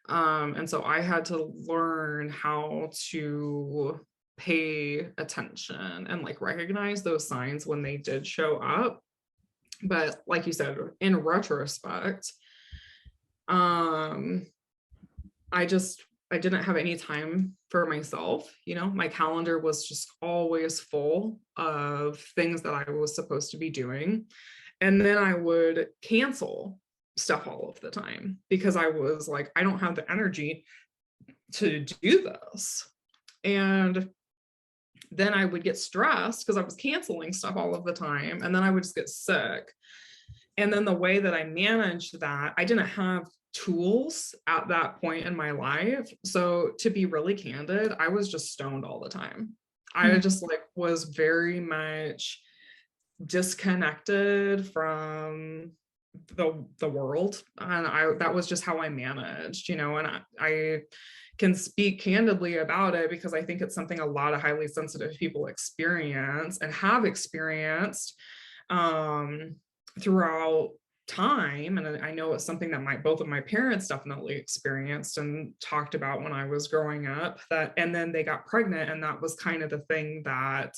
And so I had to learn how to pay attention and like recognize those signs when they did show up. But like you said, in retrospect, um, I didn't have any time for myself. You know, my calendar was just always full of things that I was supposed to be doing. And then I would cancel stuff all of the time because I was like, I don't have the energy to do this. And then I would get stressed because I was canceling stuff all of the time. And then I would just get sick. And then the way that I managed that, I didn't have tools at that point in my life. So to be really candid, I was just stoned all the time. I just like was very much disconnected from the world, and I that was just how I managed, you know. And I can speak candidly about it because I think it's something a lot of highly sensitive people experience and have experienced throughout time. And I know it's something that both of my parents definitely experienced and talked about when I was growing up, that and then they got pregnant, and that was kind of the thing that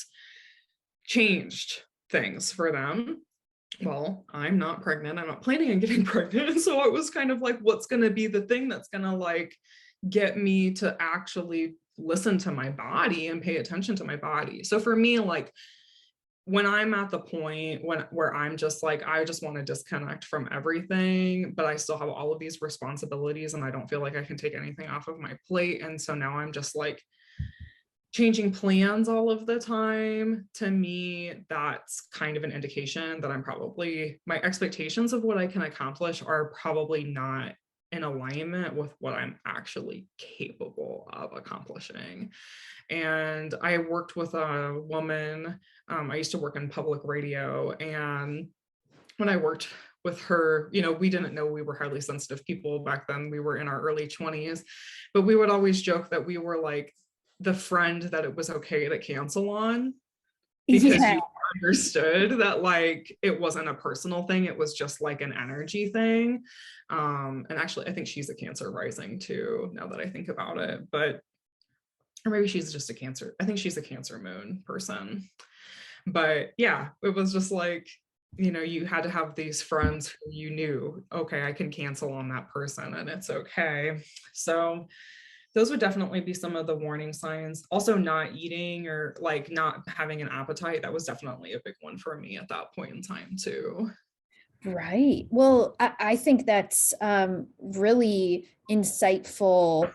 changed things for them. Well, I'm not pregnant, I'm not planning on getting pregnant, so it was kind of like, what's going to be the thing that's going to like get me to actually listen to my body and pay attention to my body. So for me, like when I'm at the point where I'm just like, I just want to disconnect from everything, but I still have all of these responsibilities and I don't feel like I can take anything off of my plate. And so now I'm just like changing plans all of the time. To me, that's kind of an indication that I'm probably, my expectations of what I can accomplish are probably not in alignment with what I'm actually capable of accomplishing. And I worked with a woman. I used to work in public radio. And when I worked with her, you know, we didn't know we were highly sensitive people back then. We were in our early 20s, but we would always joke that we were like the friend that it was okay to cancel on, because Yeah. you understood that like it wasn't a personal thing, it was just like an energy thing. And actually I think she's a Cancer rising too, now that I think about it. But or maybe she's just a Cancer, I think she's a Cancer moon person. But yeah, it was just like, you know, you had to have these friends who you knew, okay, I can cancel on that person and it's okay. So those would definitely be some of the warning signs. Also, not eating or like not having an appetite. That was definitely a big one for me at that point in time, too. Right. Well, I think that's really insightful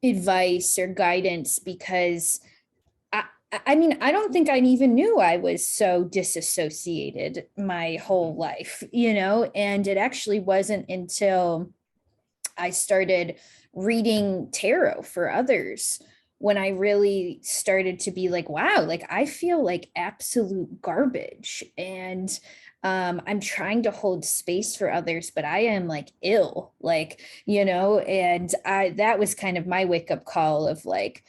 advice or guidance, because I mean, I don't think I even knew I was so disassociated my whole life, you know, and it actually wasn't until I started reading tarot for others when I really started to be like, wow, like I feel like absolute garbage. And I'm trying to hold space for others, but I am like ill, like, you know, and that was kind of my wake up call of like,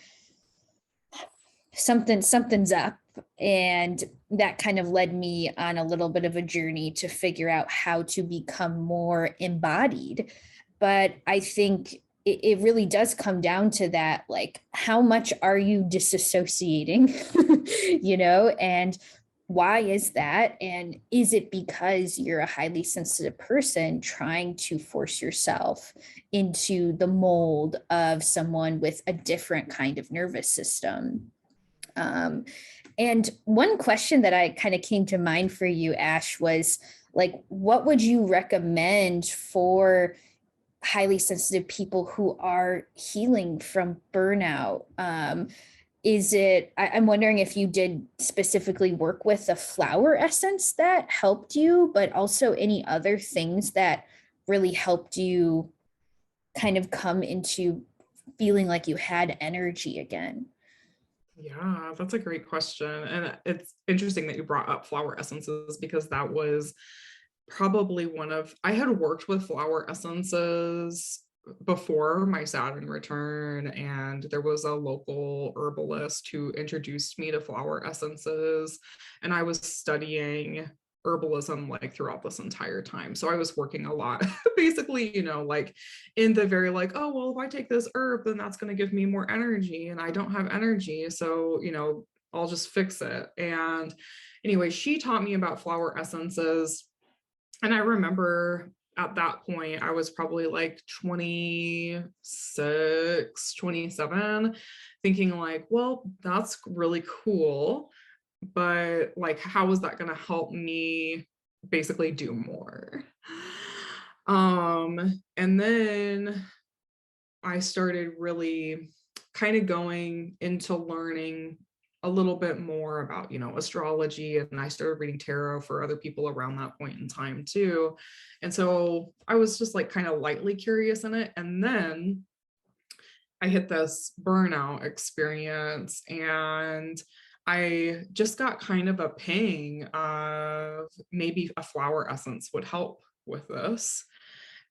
something's up. And that kind of led me on a little bit of a journey to figure out how to become more embodied. But I think it really does come down to that, like, how much are you disassociating? You know, and why is that? And is it because you're a highly sensitive person trying to force yourself into the mold of someone with a different kind of nervous system? Um, and one question that I kind of came to mind for you, Ash, was like, what would you recommend for highly sensitive people who are healing from burnout? I'm wondering if you did specifically work with a flower essence that helped you, but also any other things that really helped you kind of come into feeling like you had energy again. Yeah, that's a great question. And it's interesting that you brought up flower essences, because that was probably one of, I had worked with flower essences before my Saturn return, and there was a local herbalist who introduced me to flower essences, and I was studying herbalism like throughout this entire time. So I was working a lot basically, you know, like in the very like, oh well, if I take this herb then that's going to give me more energy and I don't have energy, so you know, I'll just fix it. And anyway, she taught me about flower essences. And I remember at that point, I was probably like 26, 27, thinking like, well, that's really cool. But like, how is that going to help me basically do more? And then I started really kind of going into learning a little bit more about, you know, astrology, and I started reading tarot for other people around that point in time too. And so I was just like kind of lightly curious in it. And then I hit this burnout experience, and I just got kind of a ping of maybe a flower essence would help with this.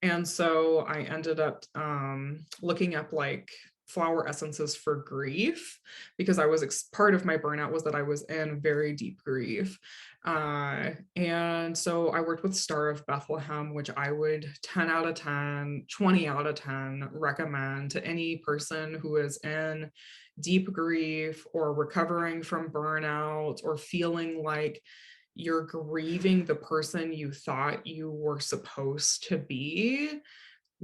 And so I ended up looking up like flower essences for grief, because I was part of my burnout was that I was in very deep grief. And so I worked with Star of Bethlehem, which I would 10 out of 10, 20 out of 10 recommend to any person who is in deep grief or recovering from burnout or feeling like you're grieving the person you thought you were supposed to be.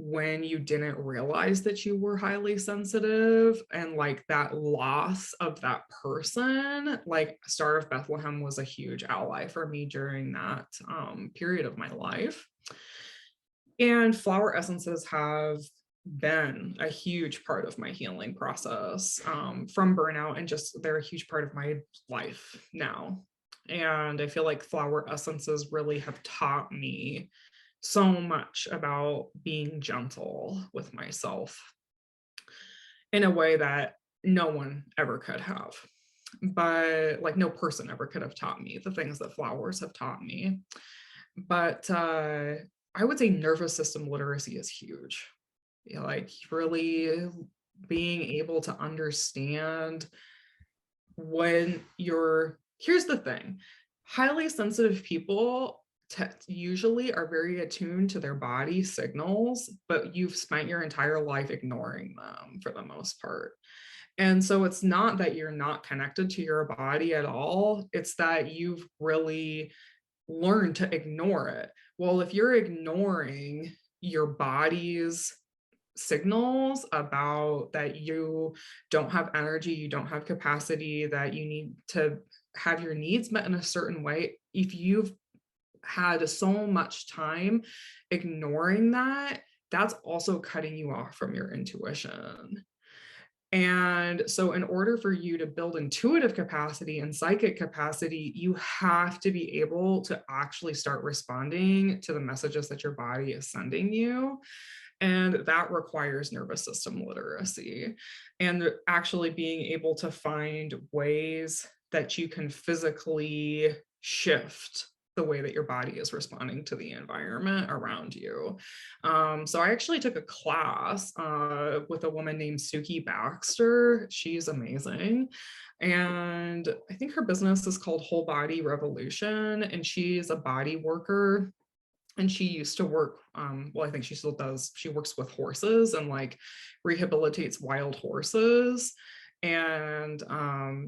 when you didn't realize that you were highly sensitive, and like that loss of that person. Like Star of Bethlehem was a huge ally for me during that period of my life. And flower essences have been a huge part of my healing process from burnout, and just they're a huge part of my life now. And I feel like flower essences really have taught me so much about being gentle with myself in a way that no one ever could have. But like no person ever could have taught me the things that flowers have taught me. But I would say nervous system literacy is huge. You know, like really being able to understand when here's the thing, highly sensitive people usually are very attuned to their body signals, but you've spent your entire life ignoring them for the most part. And so it's not that you're not connected to your body at all, it's that you've really learned to ignore it. Well, if you're ignoring your body's signals about that you don't have energy, you don't have capacity, that you need to have your needs met in a certain way, if you've had so much time ignoring that, that's also cutting you off from your intuition. And so, in order for you to build intuitive capacity and psychic capacity, you have to be able to actually start responding to the messages that your body is sending you. And that requires nervous system literacy and actually being able to find ways that you can physically shift the way that your body is responding to the environment around you. So I actually took a class with a woman named Suki Baxter. She's amazing. And I think her business is called Whole Body Revolution. And she's a body worker. And she used to work, well, I think she still does. She works with horses and like rehabilitates wild horses. And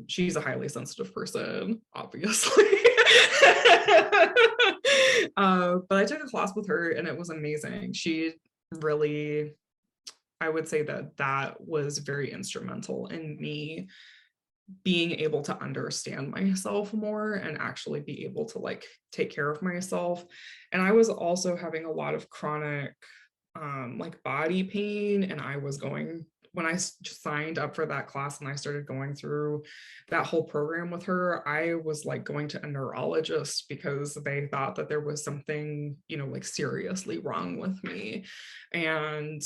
she's a highly sensitive person, obviously. But I took a class with her and it was amazing. She really, I would say that that was very instrumental in me being able to understand myself more and actually be able to like take care of myself. And I was also having a lot of chronic like body pain, and I was going, when I signed up for that class and I started going through that whole program with her, I was like going to a neurologist because they thought that there was something, you know, like seriously wrong with me. And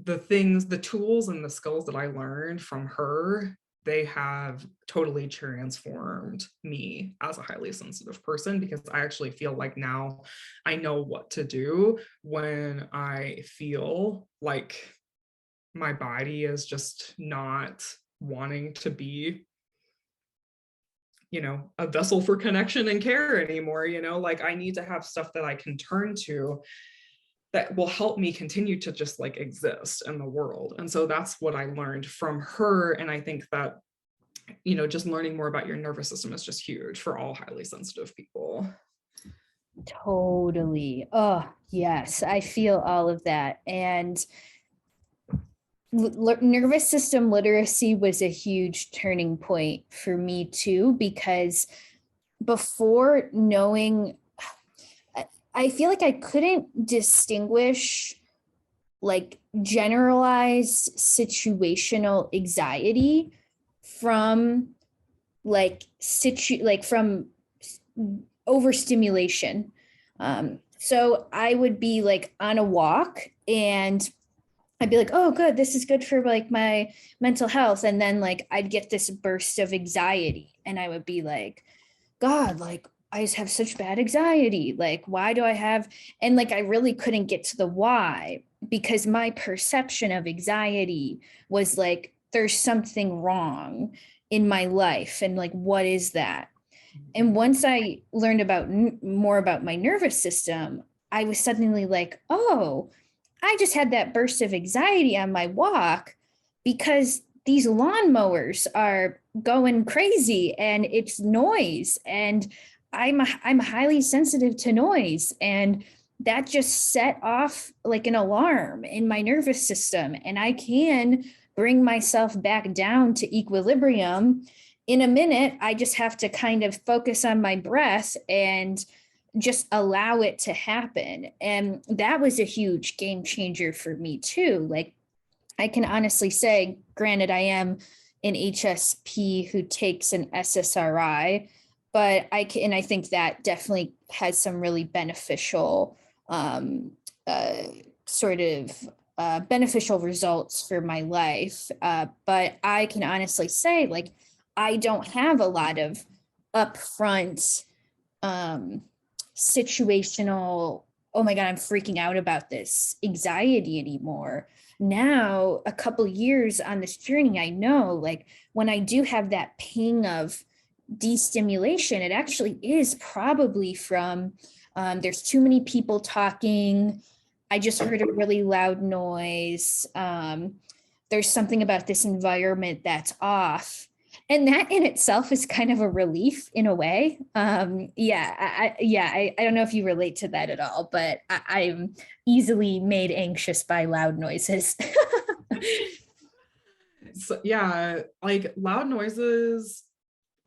the tools and the skills that I learned from her, they have totally transformed me as a highly sensitive person, because I actually feel like now I know what to do when I feel like my body is just not wanting to be, you know, a vessel for connection and care anymore. You know, like I need to have stuff that I can turn to that will help me continue to just like exist in the world. And so that's what I learned from her. And I think that, you know, just learning more about your nervous system is just huge for all highly sensitive people. Totally. Oh, yes, I feel all of that. And nervous system literacy was a huge turning point for me too, because before knowing, I feel like I couldn't distinguish like generalized situational anxiety from from overstimulation. So I would be like on a walk and I'd be like, oh, good, this is good for like my mental health. And then like I'd get this burst of anxiety and I would be like, God, like I just have such bad anxiety. Like, why do I have, and like I really couldn't get to the why, because my perception of anxiety was like, there's something wrong in my life. And like, what is that? And once I learned about more about my nervous system, I was suddenly like, oh, I just had that burst of anxiety on my walk because these lawnmowers are going crazy and it's noise. And I'm highly sensitive to noise. And that just set off like an alarm in my nervous system, and I can bring myself back down to equilibrium in a minute. I just have to kind of focus on my breath and just allow it to happen. And that was a huge game changer for me too. Like, I can honestly say, granted, I am an HSP who takes an SSRI, but I think that definitely has some really beneficial, um, uh, sort of beneficial results for my life. But I can honestly say, like, I don't have a lot of upfront um, situational, oh my God, I'm freaking out about this anxiety anymore. Now, a couple years on this journey, I know, like, when I do have that ping of destimulation, it actually is probably from there's too many people talking. I just heard a really loud noise. There's something about this environment that's off. And that in itself is kind of a relief in a way. I don't know if you relate to that at all, but I'm easily made anxious by loud noises. So yeah, like loud noises,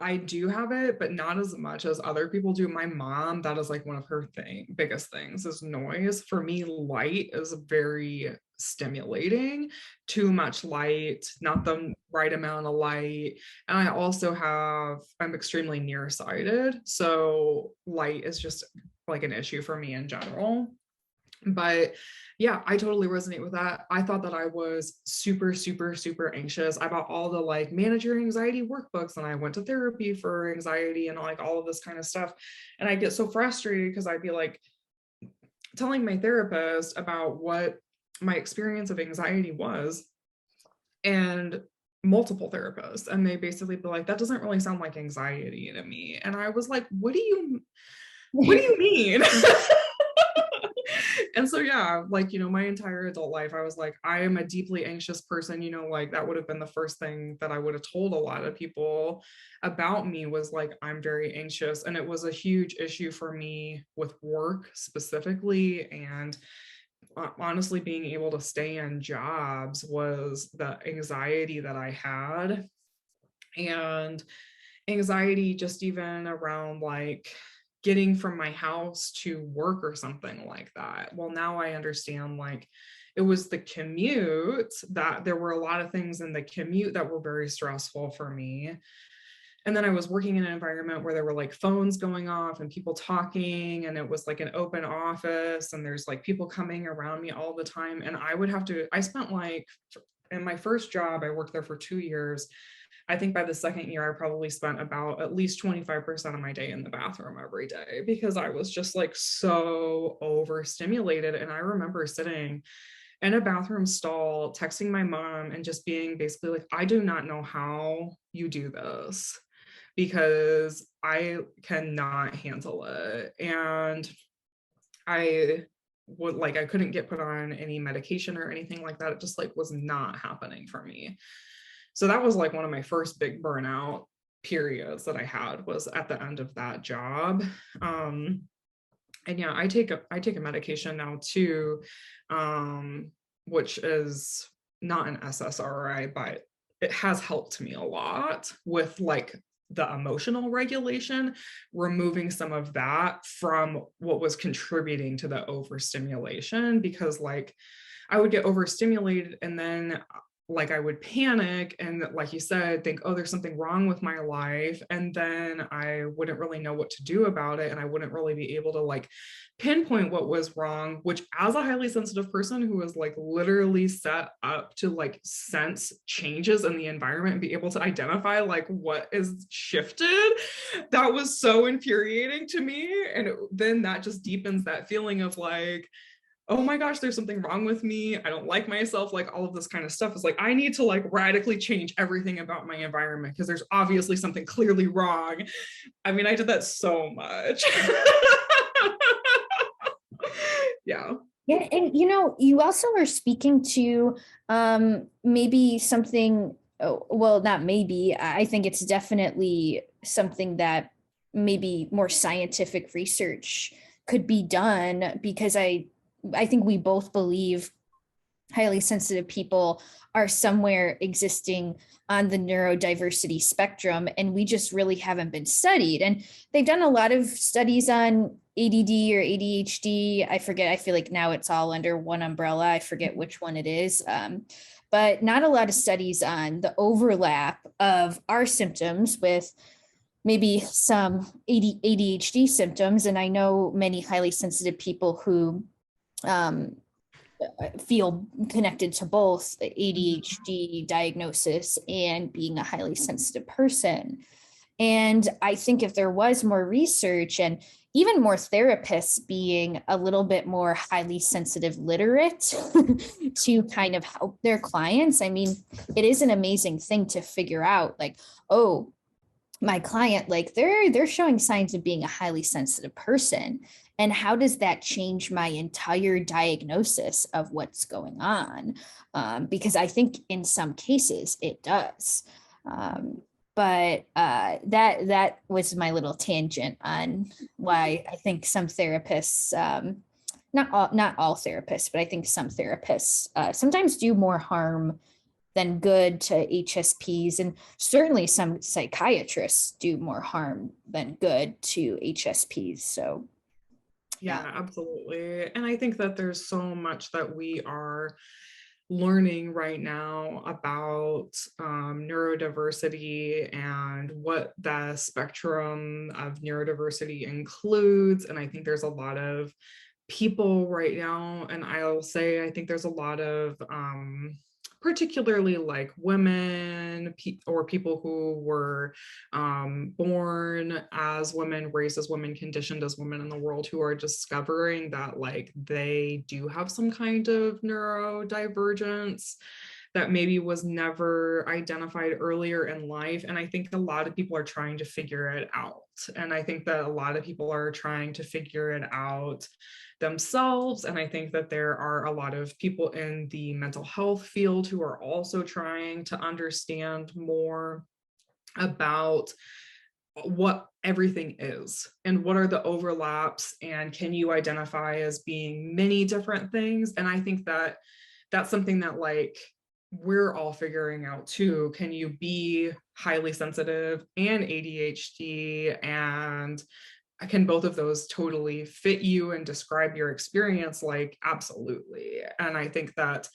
I do have it, but not as much as other people do. My mom, that is like one of her biggest things is noise. For me, light is very stimulating. Too much light, not the right amount of light. And I'm extremely nearsighted. So light is just like an issue for me in general. But yeah, I totally resonate with that. I thought that I was super, super, super anxious. I bought all the like manager anxiety workbooks and I went to therapy for anxiety and like all of this kind of stuff. And I get so frustrated because I'd be like telling my therapist about what my experience of anxiety was, and multiple therapists, and they basically be like, that doesn't really sound like anxiety to me. And I was like, what do you mean? And so yeah, like, my entire adult life I was like, I am a deeply anxious person. Like that would have been the first thing that I would have told a lot of people about me, was like, I'm very anxious. And it was a huge issue for me with work specifically, and honestly being able to stay in jobs was the anxiety that I had. And anxiety just even around like getting from my house to work or something like that. Well, now I understand, like, it was the commute, that there were a lot of things in the commute that were very stressful for me. And then I was working in an environment where there were like phones going off and people talking, and it was like an open office and there's like people coming around me all the time. And I spent like, in my first job, I worked there for 2 years. I think by the second year, I probably spent about at least 25% of my day in the bathroom every day, because I was just like so overstimulated. And I remember sitting in a bathroom stall, texting my mom and just being basically like, I do not know how you do this, because I cannot handle it. And I I couldn't get put on any medication or anything like that. It just like was not happening for me. So that was like one of my first big burnout periods that I had, was at the end of that job. And yeah, I take a medication now too, which is not an SSRI, but it has helped me a lot with like the emotional regulation, removing some of that from what was contributing to the overstimulation. Because like I would get overstimulated and then like I would panic and, like you said, think, oh, there's something wrong with my life. And then I wouldn't really know what to do about it. And I wouldn't really be able to like pinpoint what was wrong, which as a highly sensitive person who was like literally set up to like sense changes in the environment and be able to identify like what is shifted, that was so infuriating to me. And then that just deepens that feeling of like, oh my gosh, there's something wrong with me. I don't like myself. Like all of this kind of stuff is like, I need to like radically change everything about my environment because there's obviously something clearly wrong. I mean, I did that so much. Yeah. Yeah, and you also are speaking to maybe something, oh, well, not maybe, I think it's definitely something that maybe more scientific research could be done, because I think we both believe highly sensitive people are somewhere existing on the neurodiversity spectrum, and we just really haven't been studied. And they've done a lot of studies on ADD or ADHD. I forget, I feel like now it's all under one umbrella. I forget which one it is. But not a lot of studies on the overlap of our symptoms with maybe some ADHD symptoms. And I know many highly sensitive people who feel connected to both ADHD diagnosis and being a highly sensitive person. And I think if there was more research and even more therapists being a little bit more highly sensitive literate to kind of help their clients, I mean, it is an amazing thing to figure out, like, oh, my client, like they're showing signs of being a highly sensitive person, and how does that change my entire diagnosis of what's going on? Because I think in some cases it does. But that was my little tangent on why I think some therapists, not all therapists, but I think some therapists sometimes do more harm than good to HSPs, and certainly some psychiatrists do more harm than good to HSPs. So yeah, absolutely. And I think that there's so much that we are learning right now about neurodiversity and what the spectrum of neurodiversity includes. And I think there's a lot of people right now, and I'll say I think there's a lot of particularly like women or people who were born as women, raised as women, conditioned as women in the world, who are discovering that like they do have some kind of neurodivergence that maybe was never identified earlier in life. And I think a lot of people are trying to figure it out. And I think that a lot of people are trying to figure it out themselves. And I think that there are a lot of people in the mental health field who are also trying to understand more about what everything is and what are the overlaps, and can you identify as being many different things. And I think that that's something that like we're all figuring out too. Can you be highly sensitive and ADHD, and can both of those totally fit you and describe your experience? Like, absolutely. And I think that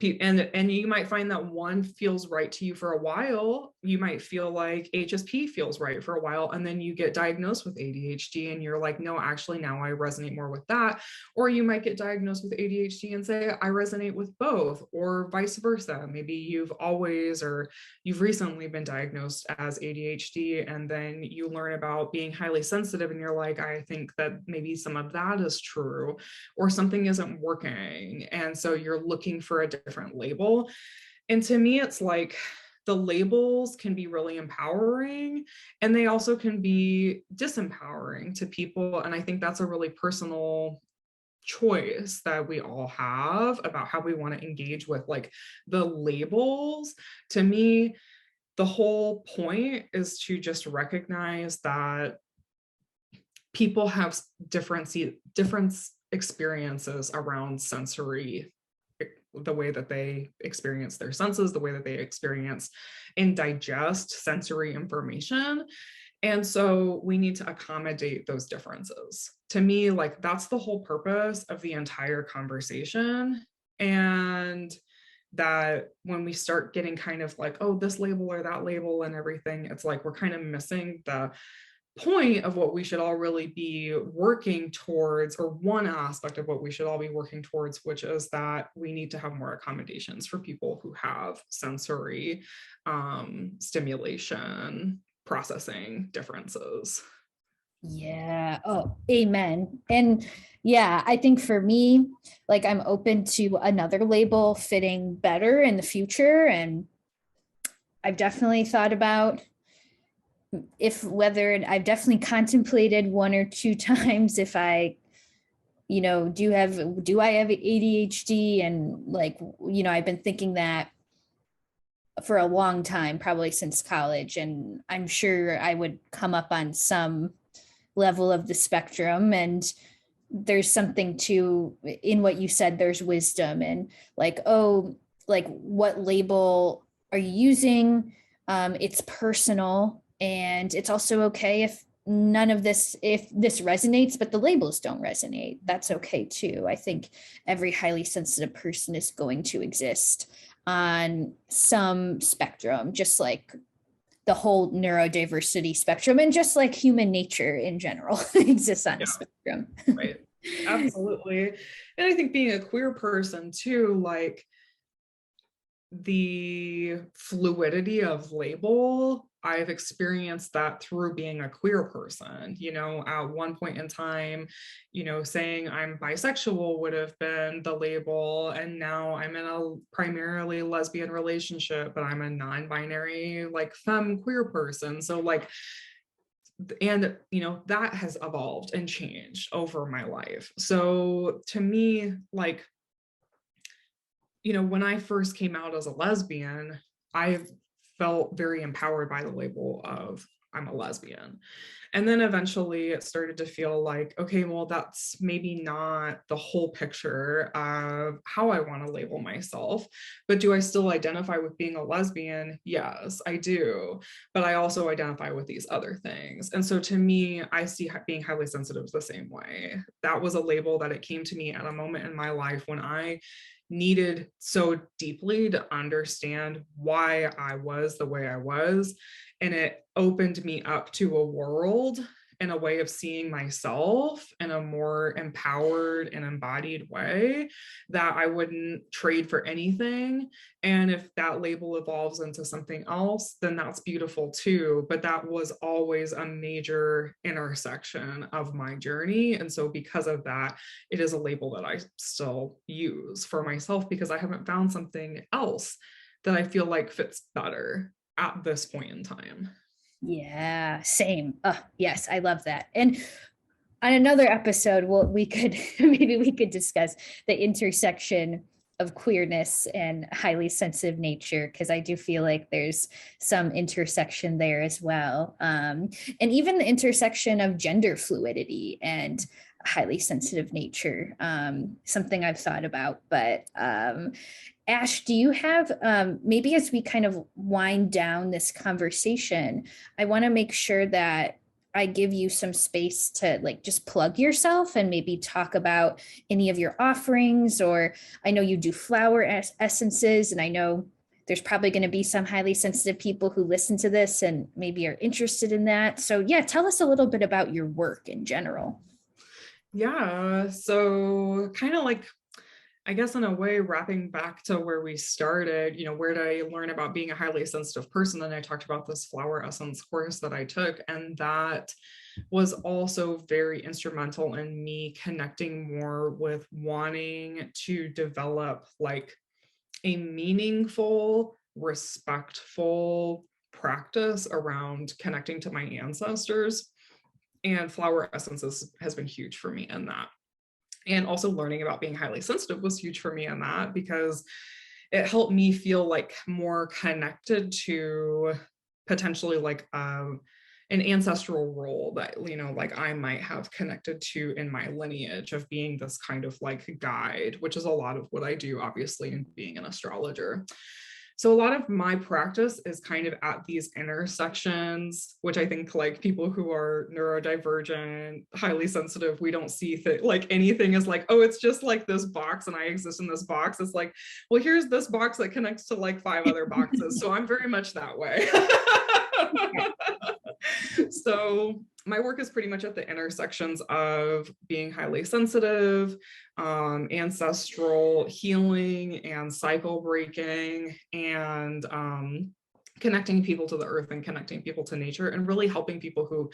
and you might find that one feels right to you for a while. You might feel like HSP feels right for a while, and then you get diagnosed with ADHD and you're like, no, actually now I resonate more with that. Or you might get diagnosed with ADHD and say, I resonate with both, or vice versa. Maybe you've always, or you've recently been diagnosed as ADHD, and then you learn about being highly sensitive and you're like, I think that maybe some of that is true, or something isn't working. And so you're looking for a different label. And to me, it's like the labels can be really empowering, and they also can be disempowering to people. And I think that's a really personal choice that we all have about how we want to engage with like the labels. To me, the whole point is to just recognize that people have different experiences around sensory, the way that they experience their senses, the way that they experience and digest sensory information. And so we need to accommodate those differences. To me, like that's the whole purpose of the entire conversation. And that when we start getting kind of like, oh, this label or that label and everything, it's like we're kind of missing the point of what we should all really be working towards, or one aspect of what we should all be working towards, which is that we need to have more accommodations for people who have sensory stimulation processing differences. yeah, oh, amen. And yeah, I think for me, like I'm open to another label fitting better in the future. And I've definitely thought about if whether I've definitely contemplated one or two times if I, do I have ADHD? And like, I've been thinking that for a long time, probably since college. And I'm sure I would come up on some level of the spectrum. And there's something to in what you said, there's wisdom and like, oh, like what label are you using? It's personal, and it's also okay if none of this, if this resonates, but the labels don't resonate. That's okay too. I think every highly sensitive person is going to exist on some spectrum, just like the whole neurodiversity spectrum and just like human nature in general exists on a Yeah, spectrum. right. Absolutely. And I think being a queer person too, like the fluidity of label, I've experienced that through being a queer person. At one point in time, saying I'm bisexual would have been the label, and now I'm in a primarily lesbian relationship, but I'm a non-binary, like, femme queer person. So like, and that has evolved and changed over my life. So to me, like, when I first came out as a lesbian, I felt very empowered by the label of I'm a lesbian. And then eventually it started to feel like, okay, well, that's maybe not the whole picture of how I want to label myself. But do I still identify with being a lesbian? Yes, I do. But I also identify with these other things. And so to me, I see being highly sensitive the same way. That was a label that it came to me at a moment in my life when I needed so deeply to understand why I was the way I was. And it opened me up to a world and a way of seeing myself in a more empowered and embodied way that I wouldn't trade for anything. And if that label evolves into something else, then that's beautiful too. But that was always a major intersection of my journey. And so because of that, it is a label that I still use for myself because I haven't found something else that I feel like fits better at this point in time. Yeah, same. Yes, I love that. And on another episode, well, we could maybe we could discuss the intersection of queerness and highly sensitive nature, because I do feel like there's some intersection there as well. And even the intersection of gender fluidity and highly sensitive nature, something I've thought about. But Ash, do you have, maybe as we kind of wind down this conversation, I want to make sure that I give you some space to like just plug yourself and maybe talk about any of your offerings. Or I know you do flower essences, and I know there's probably going to be some highly sensitive people who listen to this and maybe are interested in that. So yeah, tell us a little bit about your work in general. Yeah. So, kind of like, I guess in a way, wrapping back to where we started, where did I learn about being a highly sensitive person? And I talked about this flower essence course that I took. And that was also very instrumental in me connecting more with wanting to develop like a meaningful, respectful practice around connecting to my ancestors. And flower essences has been huge for me in that. And also learning about being highly sensitive was huge for me in that because it helped me feel like more connected to potentially like an ancestral role that like I might have connected to in my lineage of being this kind of like guide, which is a lot of what I do obviously in being an astrologer. So a lot of my practice is kind of at these intersections, which I think like people who are neurodivergent, highly sensitive, we don't see like anything is like, oh, it's just like this box and I exist in this box. It's like, well, here's this box that connects to like 5 other boxes. So I'm very much that way. So my work is pretty much at the intersections of being highly sensitive, ancestral healing and cycle breaking, and connecting people to the earth and connecting people to nature, and really helping people who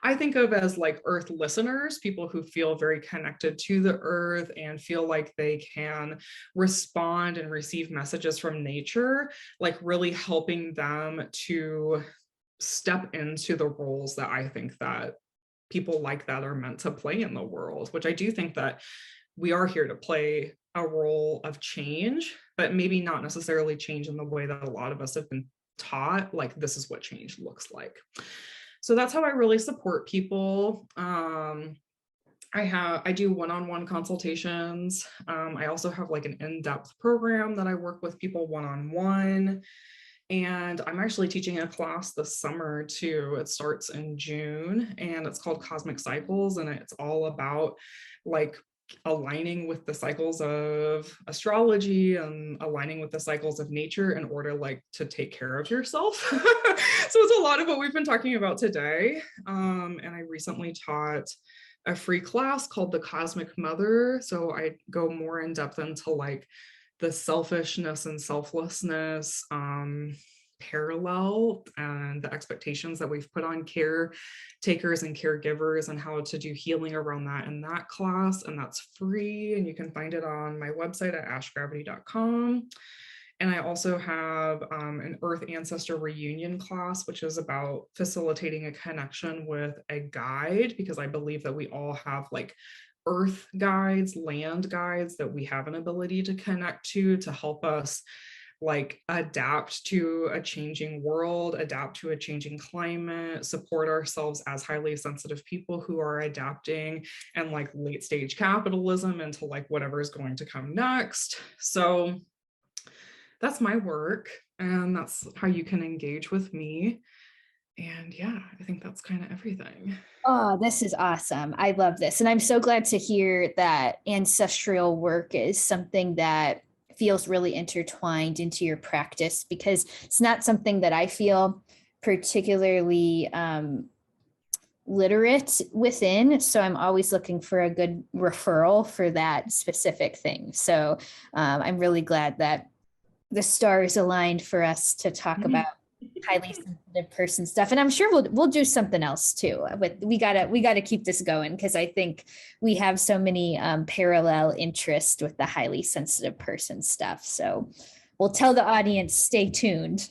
I think of as like earth listeners, people who feel very connected to the earth and feel like they can respond and receive messages from nature, like really helping them to step into the roles that I think that people like that are meant to play in the world, which I do think that we are here to play a role of change, but maybe not necessarily change in the way that a lot of us have been taught, like this is what change looks like. So that's how I really support people. I do one-on-one consultations. I also have like an in-depth program that I work with people one-on-one. And I'm actually teaching a class this summer too. It starts in June and it's called Cosmic Cycles. And it's all about like aligning with the cycles of astrology and aligning with the cycles of nature in order like to take care of yourself. So it's a lot of what we've been talking about today. And I recently taught a free class called the Cosmic Mother. So I go more in depth into like the selfishness and selflessness parallel and the expectations that we've put on caretakers and caregivers and how to do healing around that in that class. And that's free. And you can find it on my website at ashgravity.com. And I also have an Earth Ancestor reunion class, which is about facilitating a connection with a guide, because I believe that we all have like earth guides, land guides that we have an ability to connect to help us like adapt to a changing world, adapt to a changing climate, support ourselves as highly sensitive people who are adapting and like late stage capitalism into like whatever is going to come next. So that's my work and that's how you can engage with me. And yeah, I think that's kind of everything. Oh, this is awesome. I love this. And I'm so glad to hear that ancestral work is something that feels really intertwined into your practice, because it's not something that I feel particularly literate within. So I'm always looking for a good referral for that specific thing. So I'm really glad that the stars aligned for us to talk about highly sensitive person stuff, and I'm sure we'll do something else too. But we gotta keep this going, because I think we have so many parallel interest with the highly sensitive person stuff. So we'll tell the audience, stay tuned.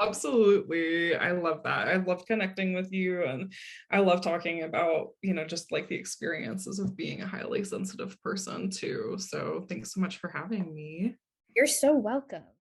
Absolutely. I love that. I love connecting with you and I love talking about, just like the experiences of being a highly sensitive person too. So thanks so much for having me. You're so welcome.